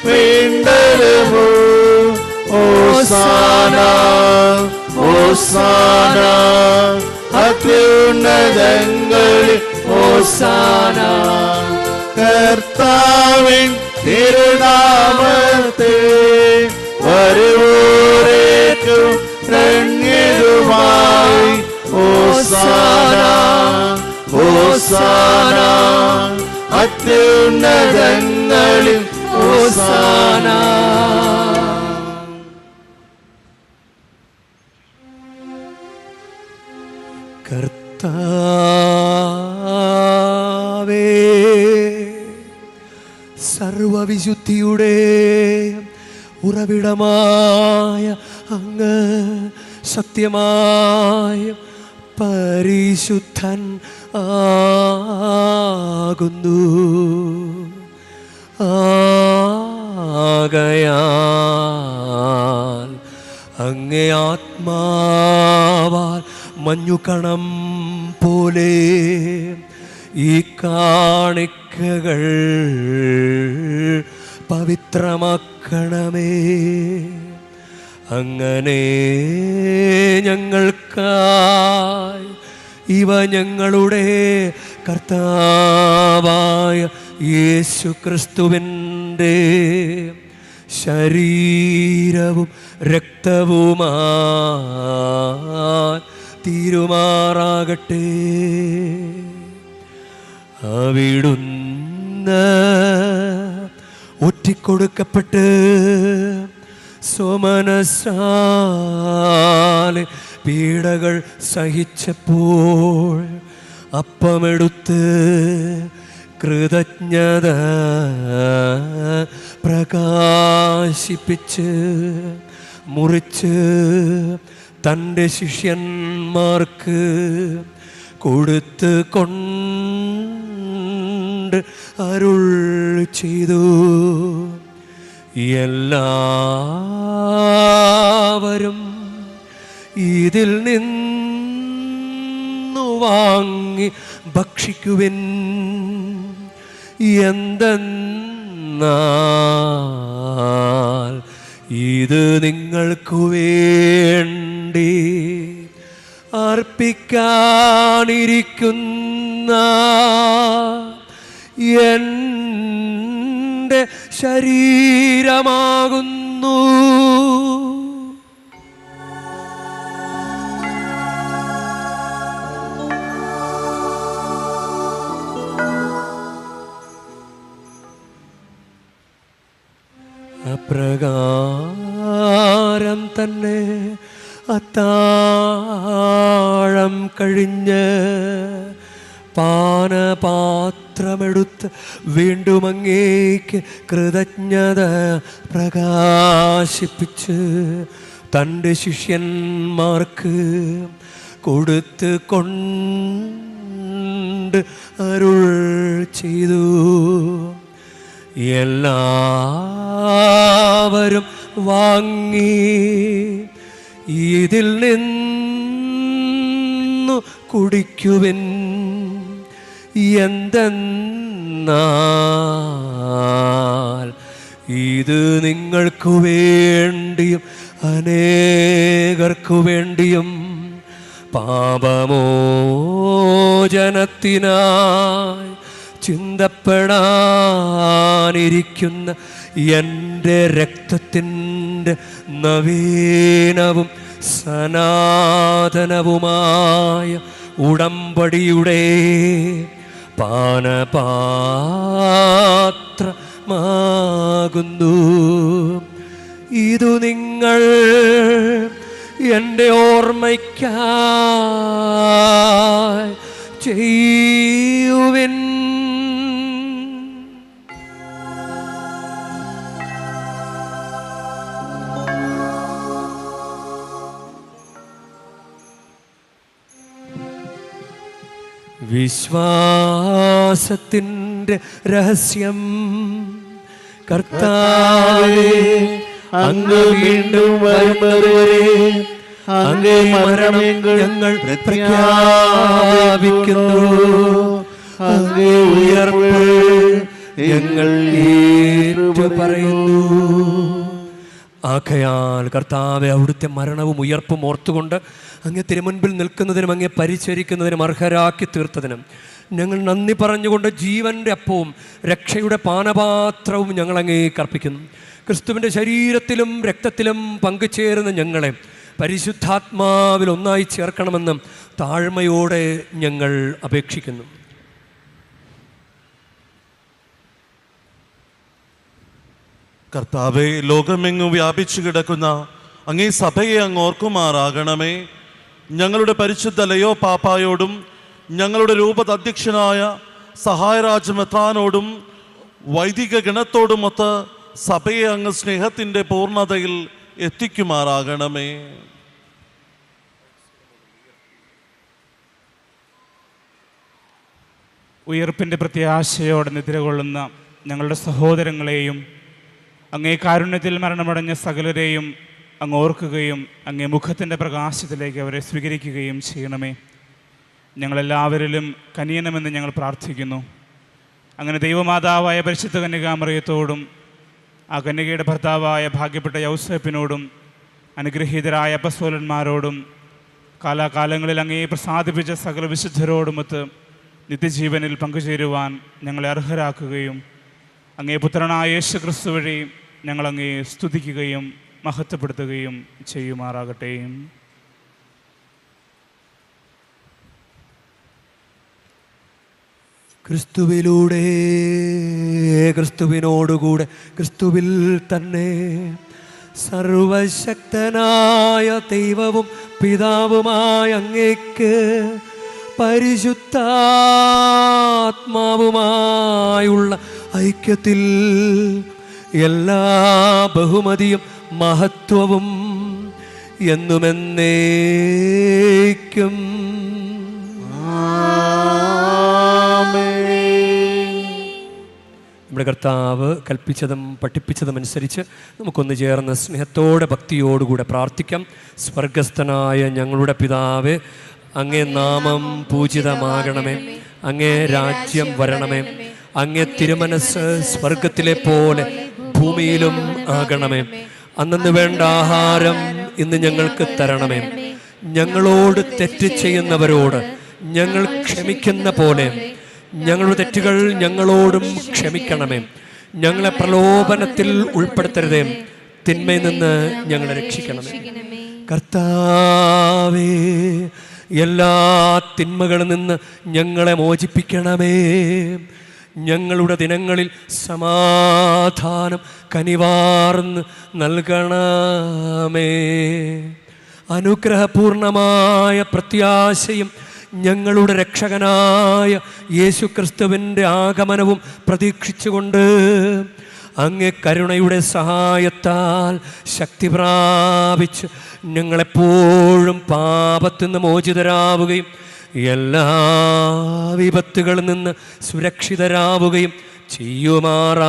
വീണ്ടരുമോ. ഓസാന ഓസാന അത്യുന്നതങ്ങളിൽ ഓസാന. കർത്താവിൻ തിരുനാമത്തെ വരുവോരേക്കും ധന്യരുമായി. ഓസാന ഓസാന അത്യുന്നതങ്ങളിൽ ഓസാന. കർത്താവേ, സർവവിശുദ്ധിയുടെ ഉറവിടമായ അങ്ങ് സത്യമായ പരിശുദ്ധൻ ആകുന്നു. ആകയാൽ അങ്ങേ ആത്മാവാൽ മഞ്ഞുകണം പോലെ ഈ കാണിക്കകൾ പവിത്രമാക്കണമേ. അങ്ങനെ ഞങ്ങൾക്കായി ഇവ ഞങ്ങളുടെ കർത്താവായ യേശു ക്രിസ്തുവിൻ്റെ ശരീരവും രക്തവുമായി തീരുമാറാകട്ടെ. അവിടുന്ന് ഒറ്റിക്കൊടുക്കപ്പെട്ട് സോമനസാലെ പീഡകൾ സഹിച്ചപ്പോൾ അപ്പമെടുത്ത് കൃതജ്ഞത പ്രകാശിപ്പിച്ച് മുറിച്ച് തൻ്റെ ശിഷ്യന്മാർക്ക് കൊടുത്ത് കൊണ്ട് അരുൾ ചെയ്തു. എല്ലാവരും ഇതിൽ നിന്നു വാങ്ങി ഭക്ഷിക്കുവിൻ. എന്തെന്നാൽ ഇത് നിങ്ങൾക്കു വേണ്ടി അർപ്പിക്കാനിരിക്കുന്ന എൻ്റെ ശരീരമാകുന്നു. അപ്രകാരം തന്നെ അത്താഴം കഴിഞ്ഞ് പാനപാത്രമെടുത്ത് വീണ്ടും അങ്ങേക്ക് കൃതജ്ഞത പ്രകാശിപ്പിച്ച് തൻ്റെ ശിഷ്യന്മാർക്ക് കൊടുത്ത് കൊണ്ട് അരുൾ ചെയ്തു. എല്ലാവരും വാങ്ങി ഇതിൽ നിന്നു കുടിക്കുവിൻ. എന്തെന്നാൽ ഇത് നിങ്ങൾക്കു വേണ്ടിയും അനേകർക്കു വേണ്ടിയും പാപമോചനത്തിനായി ചിന്തപ്പെടാനിരിക്കുന്ന എൻ്റെ രക്തത്തിൻ്റെ നവീനവും സനാതനവുമായ ഉടമ്പടിയുടെ പാനപാത്രമാകുന്നു. ഇതു നിങ്ങൾ എൻ്റെ ഓർമ്മയ്ക്കായി ചെയ്യുവിൻ. വിശ്വാസത്തിൻ്റെ രഹസ്യം. കർത്താവേ, അങ്ങ് വീണ്ടും വരുന്നതുവരെ അങ്ങേ മരണം ഞങ്ങൾ പ്രഖ്യാപിക്കുന്നു. അങ്ങേ ഉയർപ്പ് ഞങ്ങൾ ഏറ്റുപറയുന്നു. ആകയാൽ കർത്താവെ, അവിടുത്തെ മരണവും ഉയർപ്പും ഓർത്തുകൊണ്ട് അങ്ങേ തിരുമുൻപിൽ നിൽക്കുന്നതിനും അങ്ങേ പരിചരിക്കുന്നതിനും അർഹരാക്കി തീർത്തതിനും ഞങ്ങൾ നന്ദി പറഞ്ഞുകൊണ്ട് ജീവൻ്റെ അപ്പവും രക്ഷയുടെ പാനപാത്രവും ഞങ്ങൾ അങ്ങേക്ക് അർപ്പിക്കുന്നു. ക്രിസ്തുവിൻ്റെ ശരീരത്തിലും രക്തത്തിലും പങ്കുചേരുന്ന ഞങ്ങളെ പരിശുദ്ധാത്മാവിൽ ഒന്നായി ചേർക്കണമെന്നും താഴ്മയോടെ ഞങ്ങൾ അപേക്ഷിക്കുന്നു. കർത്താവെ, ലോകമെങ്ങും വ്യാപിച്ചു കിടക്കുന്ന അങ്ങേ സഭയെ അങ്ങ് ഓർക്കുമാറാകണമേ. ഞങ്ങളുടെ പരിശുദ്ധ ലയോ പാപ്പായോടും ഞങ്ങളുടെ രൂപത അധ്യക്ഷനായ സഹായരാജമെത്രാനോടും വൈദിക ഗണത്തോടുമൊത്ത് സഭയെ അങ്ങ് സ്നേഹത്തിൻ്റെ പൂർണ്ണതയിൽ എത്തിക്കുമാറാകണമേ. ഉയർപ്പിൻ്റെ പ്രത്യാശയോടെ നിദ്രകൊള്ളുന്ന ഞങ്ങളുടെ സഹോദരങ്ങളെയും അങ്ങേ കാരുണ്യത്തിൽ മരണമടഞ്ഞ സകലരെയും അങ്ങ് ഓർക്കുകയും അങ്ങേ മുഖത്തിൻ്റെ പ്രകാശത്തിലേക്ക് അവരെ സ്വീകരിക്കുകയും ചെയ്യണമേ. ഞങ്ങളെല്ലാവരിലും കനിയണമെന്ന് ഞങ്ങൾ പ്രാർത്ഥിക്കുന്നു. അങ്ങനെ ദൈവമാതാവായ പരിശുദ്ധ കന്യകാമറിയത്തോടും ആ കന്യകയുടെ ഭർത്താവായ ഭാഗ്യപ്പെട്ട യൗസേപ്പിനോടും അനുഗ്രഹീതരായ അപ്പസ്തോലന്മാരോടും കാലാകാലങ്ങളിൽ അങ്ങേ പ്രസാദിപ്പിച്ച സകല വിശുദ്ധരോടുമൊത്ത് നിത്യജീവനിൽ പങ്കുചേരുവാൻ ഞങ്ങളെ അർഹരാക്കുകയും അങ്ങേ പുത്രനായ യേശു ക്രിസ്തു വഴി ഞങ്ങളങ്ങേ സ്തുതിക്കുകയും മഹത്വപ്പെടുത്തുകയും ചെയ്യുമാറാകട്ടെ. ക്രിസ്തുവിലൂടെ, ക്രിസ്തുവിനോടുകൂടെ, ക്രിസ്തുവിൽ തന്നെ സർവശക്തനായ ദൈവവും പിതാവുമായ അങ്ങേക്ക് പരിശുദ്ധാത്മാവുമായുള്ള ഐക്യത്തിൽ എല്ലാ ബഹുമതിയും മഹത്വവും എന്നുമെന്നേക്കും നമ്മുടെ കർത്താവ് കൽപ്പിച്ചതും പഠിപ്പിച്ചതും അനുസരിച്ച് നമുക്കൊന്ന് ചേർന്ന് സ്നേഹത്തോടെ ഭക്തിയോടുകൂടെ പ്രാർത്ഥിക്കാം. സ്വർഗസ്ഥനായ ഞങ്ങളുടെ പിതാവേ, അങ്ങേ നാമം പൂജിതമാകണമേ, അങ്ങേ രാജ്യം വരണമേ, അങ്ങേ തിരുമനസ് സ്വർഗത്തിലെ പോലെ ഭൂമിയിലും ആകണമേ. അന്നു വേണ്ട ആഹാരം ഇന്ന് ഞങ്ങൾക്ക് തരണമേ. ഞങ്ങളോട് തെറ്റ് ചെയ്യുന്നവരോട് ഞങ്ങൾ ക്ഷമിക്കുന്ന പോലെ ഞങ്ങളുടെ തെറ്റുകൾ ഞങ്ങളോടും ക്ഷമിക്കണമേ. ഞങ്ങളെ പ്രലോഭനത്തിൽ ഉൾപ്പെടുത്തരുതേ, തിന്മയിൽ നിന്ന് ഞങ്ങളെ രക്ഷിക്കണമേ. കർത്താവേ, എല്ലാ തിന്മകളിൽ നിന്ന് ഞങ്ങളെ മോചിപ്പിക്കണമേ. ഞങ്ങളുടെ ദിനങ്ങളിൽ സമാധാനം കനിവാർന്ന് നൽകണമേ. അനുഗ്രഹപൂർണമായ പ്രത്യാശയും ഞങ്ങളുടെ രക്ഷകനായ യേശു ക്രിസ്തുവിൻ്റെ ആഗമനവും പ്രതീക്ഷിച്ചുകൊണ്ട് അങ്ങേ കരുണയുടെ സഹായത്താൽ ശക്തി പ്രാപിച്ച് ഞങ്ങളെപ്പോഴും പാപത്തിൽ നിന്ന് മോചിതരാവുകയും എല്ലാ വിപത്തുകളിൽ നിന്ന് സുരക്ഷിതരാവുകയും ചെയ്യുമാറാകട്ടെ.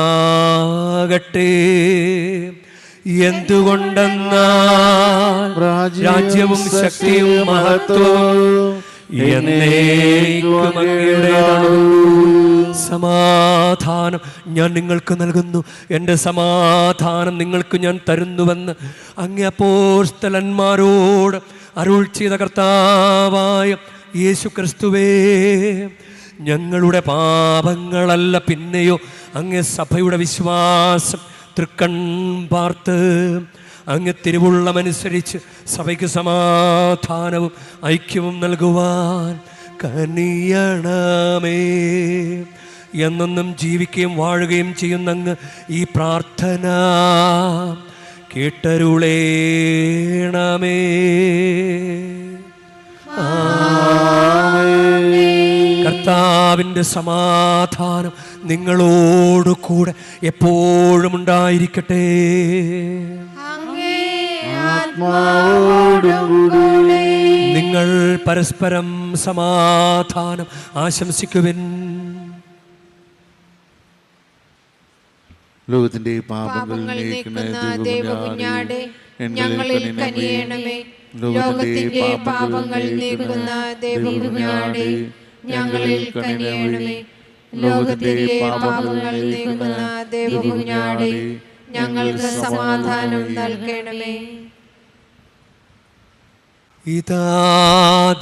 എന്തുകൊണ്ടെന്നാൽ രാജ്യവും ശക്തിയും മഹത്വവും എന്നേക്കും അങ്ങയുടേതാണ്. സമാധാനം ഞാൻ നിങ്ങൾക്ക് നൽകുന്നു, എൻ്റെ സമാധാനം നിങ്ങൾക്ക് ഞാൻ തരുന്നുവെന്ന് അങ്ങേ അപ്പോസ്തലന്മാരോട് അരുൾ ചെയ്ത കർത്താവായ യേശു ക്രിസ്തുവേ, ഞങ്ങളുടെ പാപങ്ങളല്ല പിന്നെയോ അങ്ങേ സഭയുടെ വിശ്വാസം തൃക്കൺ പാർത്ത് അങ്ങ് തിരുവുള്ളമനുസരിച്ച് സഭയ്ക്ക് സമാധാനവും ഐക്യവും നൽകുവാൻ കനിയണമേ. എന്നെന്നും ജീവിക്കുകയും വാഴുകയും ചെയ്യുന്ന അങ്ങ് ഈ പ്രാർത്ഥന കേട്ടരുളേണമേ. കർത്താവിൻ്റെ സമാധാനം നിങ്ങളോട് കൂടെ എപ്പോഴും ഉണ്ടായിരിക്കട്ടെ. ആത്മാവോടും കൂടെ നിങ്ങൾ പരസ്പരം സമാധാനം ആശംസിക്കുവിൻ. ലോകത്തിന്റെ പാപങ്ങൾ നീക്കുന്ന ദേവകുഞ്ഞാടെ ഞങ്ങളിൽ കനിയണമേ. ലോകത്തിന്റെ പാപങ്ങൾ നീക്കുന്ന ദേവകുഞ്ഞാടെ ഞങ്ങളിൽ കനിയണമേ. ലോകത്തിന്റെ പാപങ്ങൾ നീക്കുന്ന ദേവകുഞ്ഞാടെ ഞങ്ങൾക്ക് സമാധാനം നൽകണമേ. ഇതാ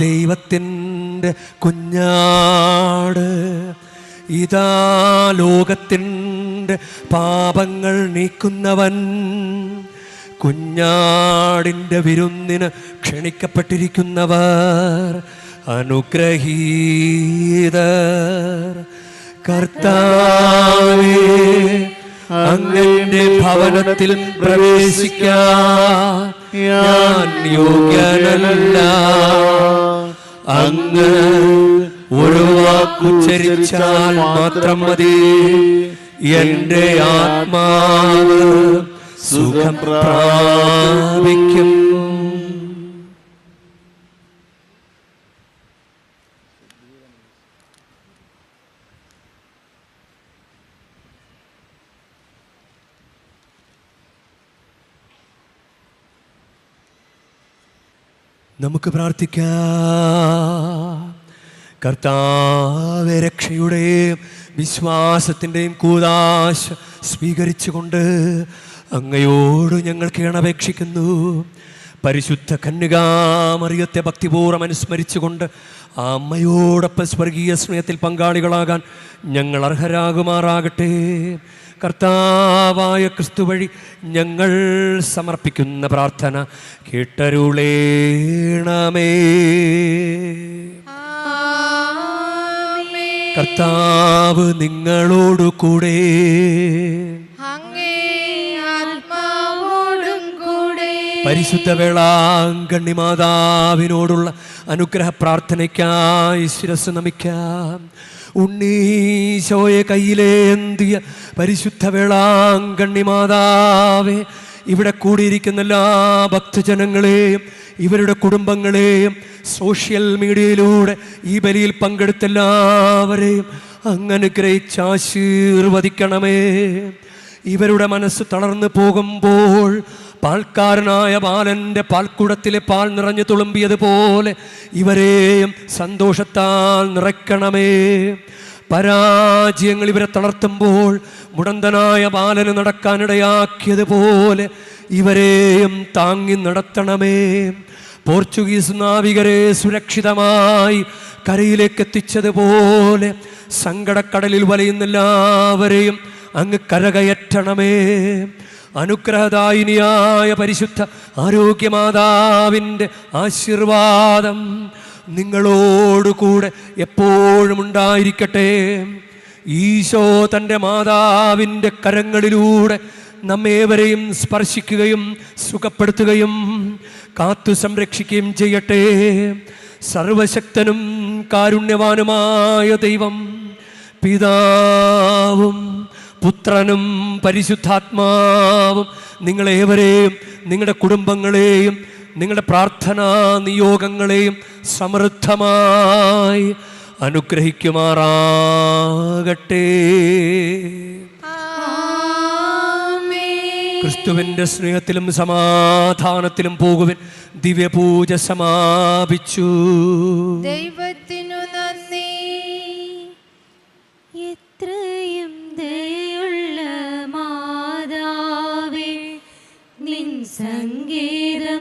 ദൈവത്തിൻ്റെ കുഞ്ഞാട്, ഇതാ ലോകത്തിൻ്റെ പാപങ്ങൾ നീക്കുന്നവൻ. കുഞ്ഞാടിൻ്റെ വിരുന്നിന് ക്ഷണിക്കപ്പെട്ടിരിക്കുന്നവർ അനുഗ്രഹീതർ. കർത്താവേ, അങ്ങയുടെ ഭവനത്തിൽ പ്രവേശിക്കാൻ ഞാൻ യോഗ്യനല്ല. അങ്ങ് ഒരു വാക്കുച്ചരിച്ചാൽ മാത്രം മതി, എന്റെ ആത്മാവ് സുഖം പ്രാപിക്കും. നമുക്ക് പ്രാർത്ഥിക്കാം. കർത്താവേ, രക്ഷയുടെയും വിശ്വാസത്തിൻ്റെയും കൂദാശ സ്വീകരിച്ചുകൊണ്ട് അങ്ങയോട് ഞങ്ങൾ കേണപേക്ഷിക്കുന്നു. പരിശുദ്ധ കന്യകാമറിയത്തെ ഭക്തിപൂർവ്വം അനുസ്മരിച്ചുകൊണ്ട് ആ അമ്മയോടൊപ്പം സ്വർഗീയ സ്നേഹത്തിൽ പങ്കാളികളാകാൻ ഞങ്ങൾ അർഹരാകുമാറാകട്ടെ. കർത്താവായ ക്രിസ്തു വഴി ഞങ്ങൾ സമർപ്പിക്കുന്ന പ്രാർത്ഥന കേട്ടരുളേണമേ. കർത്താവ് നിങ്ങളോടു കൂടെ, പരിശുദ്ധ വേളാങ്കണ്ണി മാതാവിനോടുള്ള അനുഗ്രഹ പ്രാർത്ഥനയ്ക്കായി ശിരസ് നമിക്കാം. ഉണ്ണീശോയെ കയ്യിലേന്തിയ പരിശുദ്ധ വേളാങ്കണ്ണി മാതാവേ, ഇവിടെ കൂടിയിരിക്കുന്ന എല്ലാ ഭക്തജനങ്ങളെയും ഇവരുടെ കുടുംബങ്ങളെയും സോഷ്യൽ മീഡിയയിലൂടെ ഈ ബലിയിൽ പങ്കെടുത്ത എല്ലാവരെയും അങ്ങ് അനുഗ്രഹിച്ചാശീർവദിക്കണമേ. ഇവരുടെ മനസ്സ് തളർന്നു പോകുമ്പോൾ പാൽക്കാരനായ ബാലൻ്റെ പാൽക്കുടത്തിലെ പാൽ നിറഞ്ഞു തുളുമ്പിയതുപോലെ ഇവരെയും സന്തോഷത്താൽ നിറയ്ക്കണമേ. പരാജയങ്ങൾ ഇവരെ തളർത്തുമ്പോൾ മുടന്തനായ ബാലന് നടക്കാനിടയാക്കിയതുപോലെ ഇവരെയും താങ്ങി നടത്തണമേ. പോർച്ചുഗീസ് നാവികരെ സുരക്ഷിതമായി കരയിലേക്ക് എത്തിച്ചതുപോലെ സങ്കടക്കടലിൽ വലയുന്ന എല്ലാവരെയും അങ്ങ് കരകയറ്റണമേ. അനുഗ്രഹദായിനിയായ പരിശുദ്ധ ആരോഗ്യമാതാവിൻ്റെ ആശീർവാദം നിങ്ങളോടുകൂടെ എപ്പോഴും ഉണ്ടായിരിക്കട്ടെ. ഈശോ തൻ്റെ മാതാവിൻ്റെ കരങ്ങളിലൂടെ നമ്മേവരെയും സ്പർശിക്കുകയും സുഖപ്പെടുത്തുകയും കാത്തു സംരക്ഷിക്കുകയും ചെയ്യട്ടെ. സർവശക്തനും കാരുണ്യവാനുമായ ദൈവം പിതാവും പുത്രനും പരിശുദ്ധാത്മാവും നിങ്ങളേവരെയും നിങ്ങളുടെ കുടുംബങ്ങളെയും നിങ്ങളുടെ പ്രാർത്ഥനാ നിയോഗങ്ങളെയും സമൃദ്ധമായി അനുഗ്രഹിക്കുമാറാകട്ടെ. ക്രിസ്തുവിൻ്റെ സ്നേഹത്തിലും സമാധാനത്തിലും പോകുവിൻ. ദിവ്യപൂജ സമാപിച്ചു. ദൈവത്തിനു നന്ദി. എത്രയും ദയുള്ള മാതാവേ, നിൻ സംഗീതം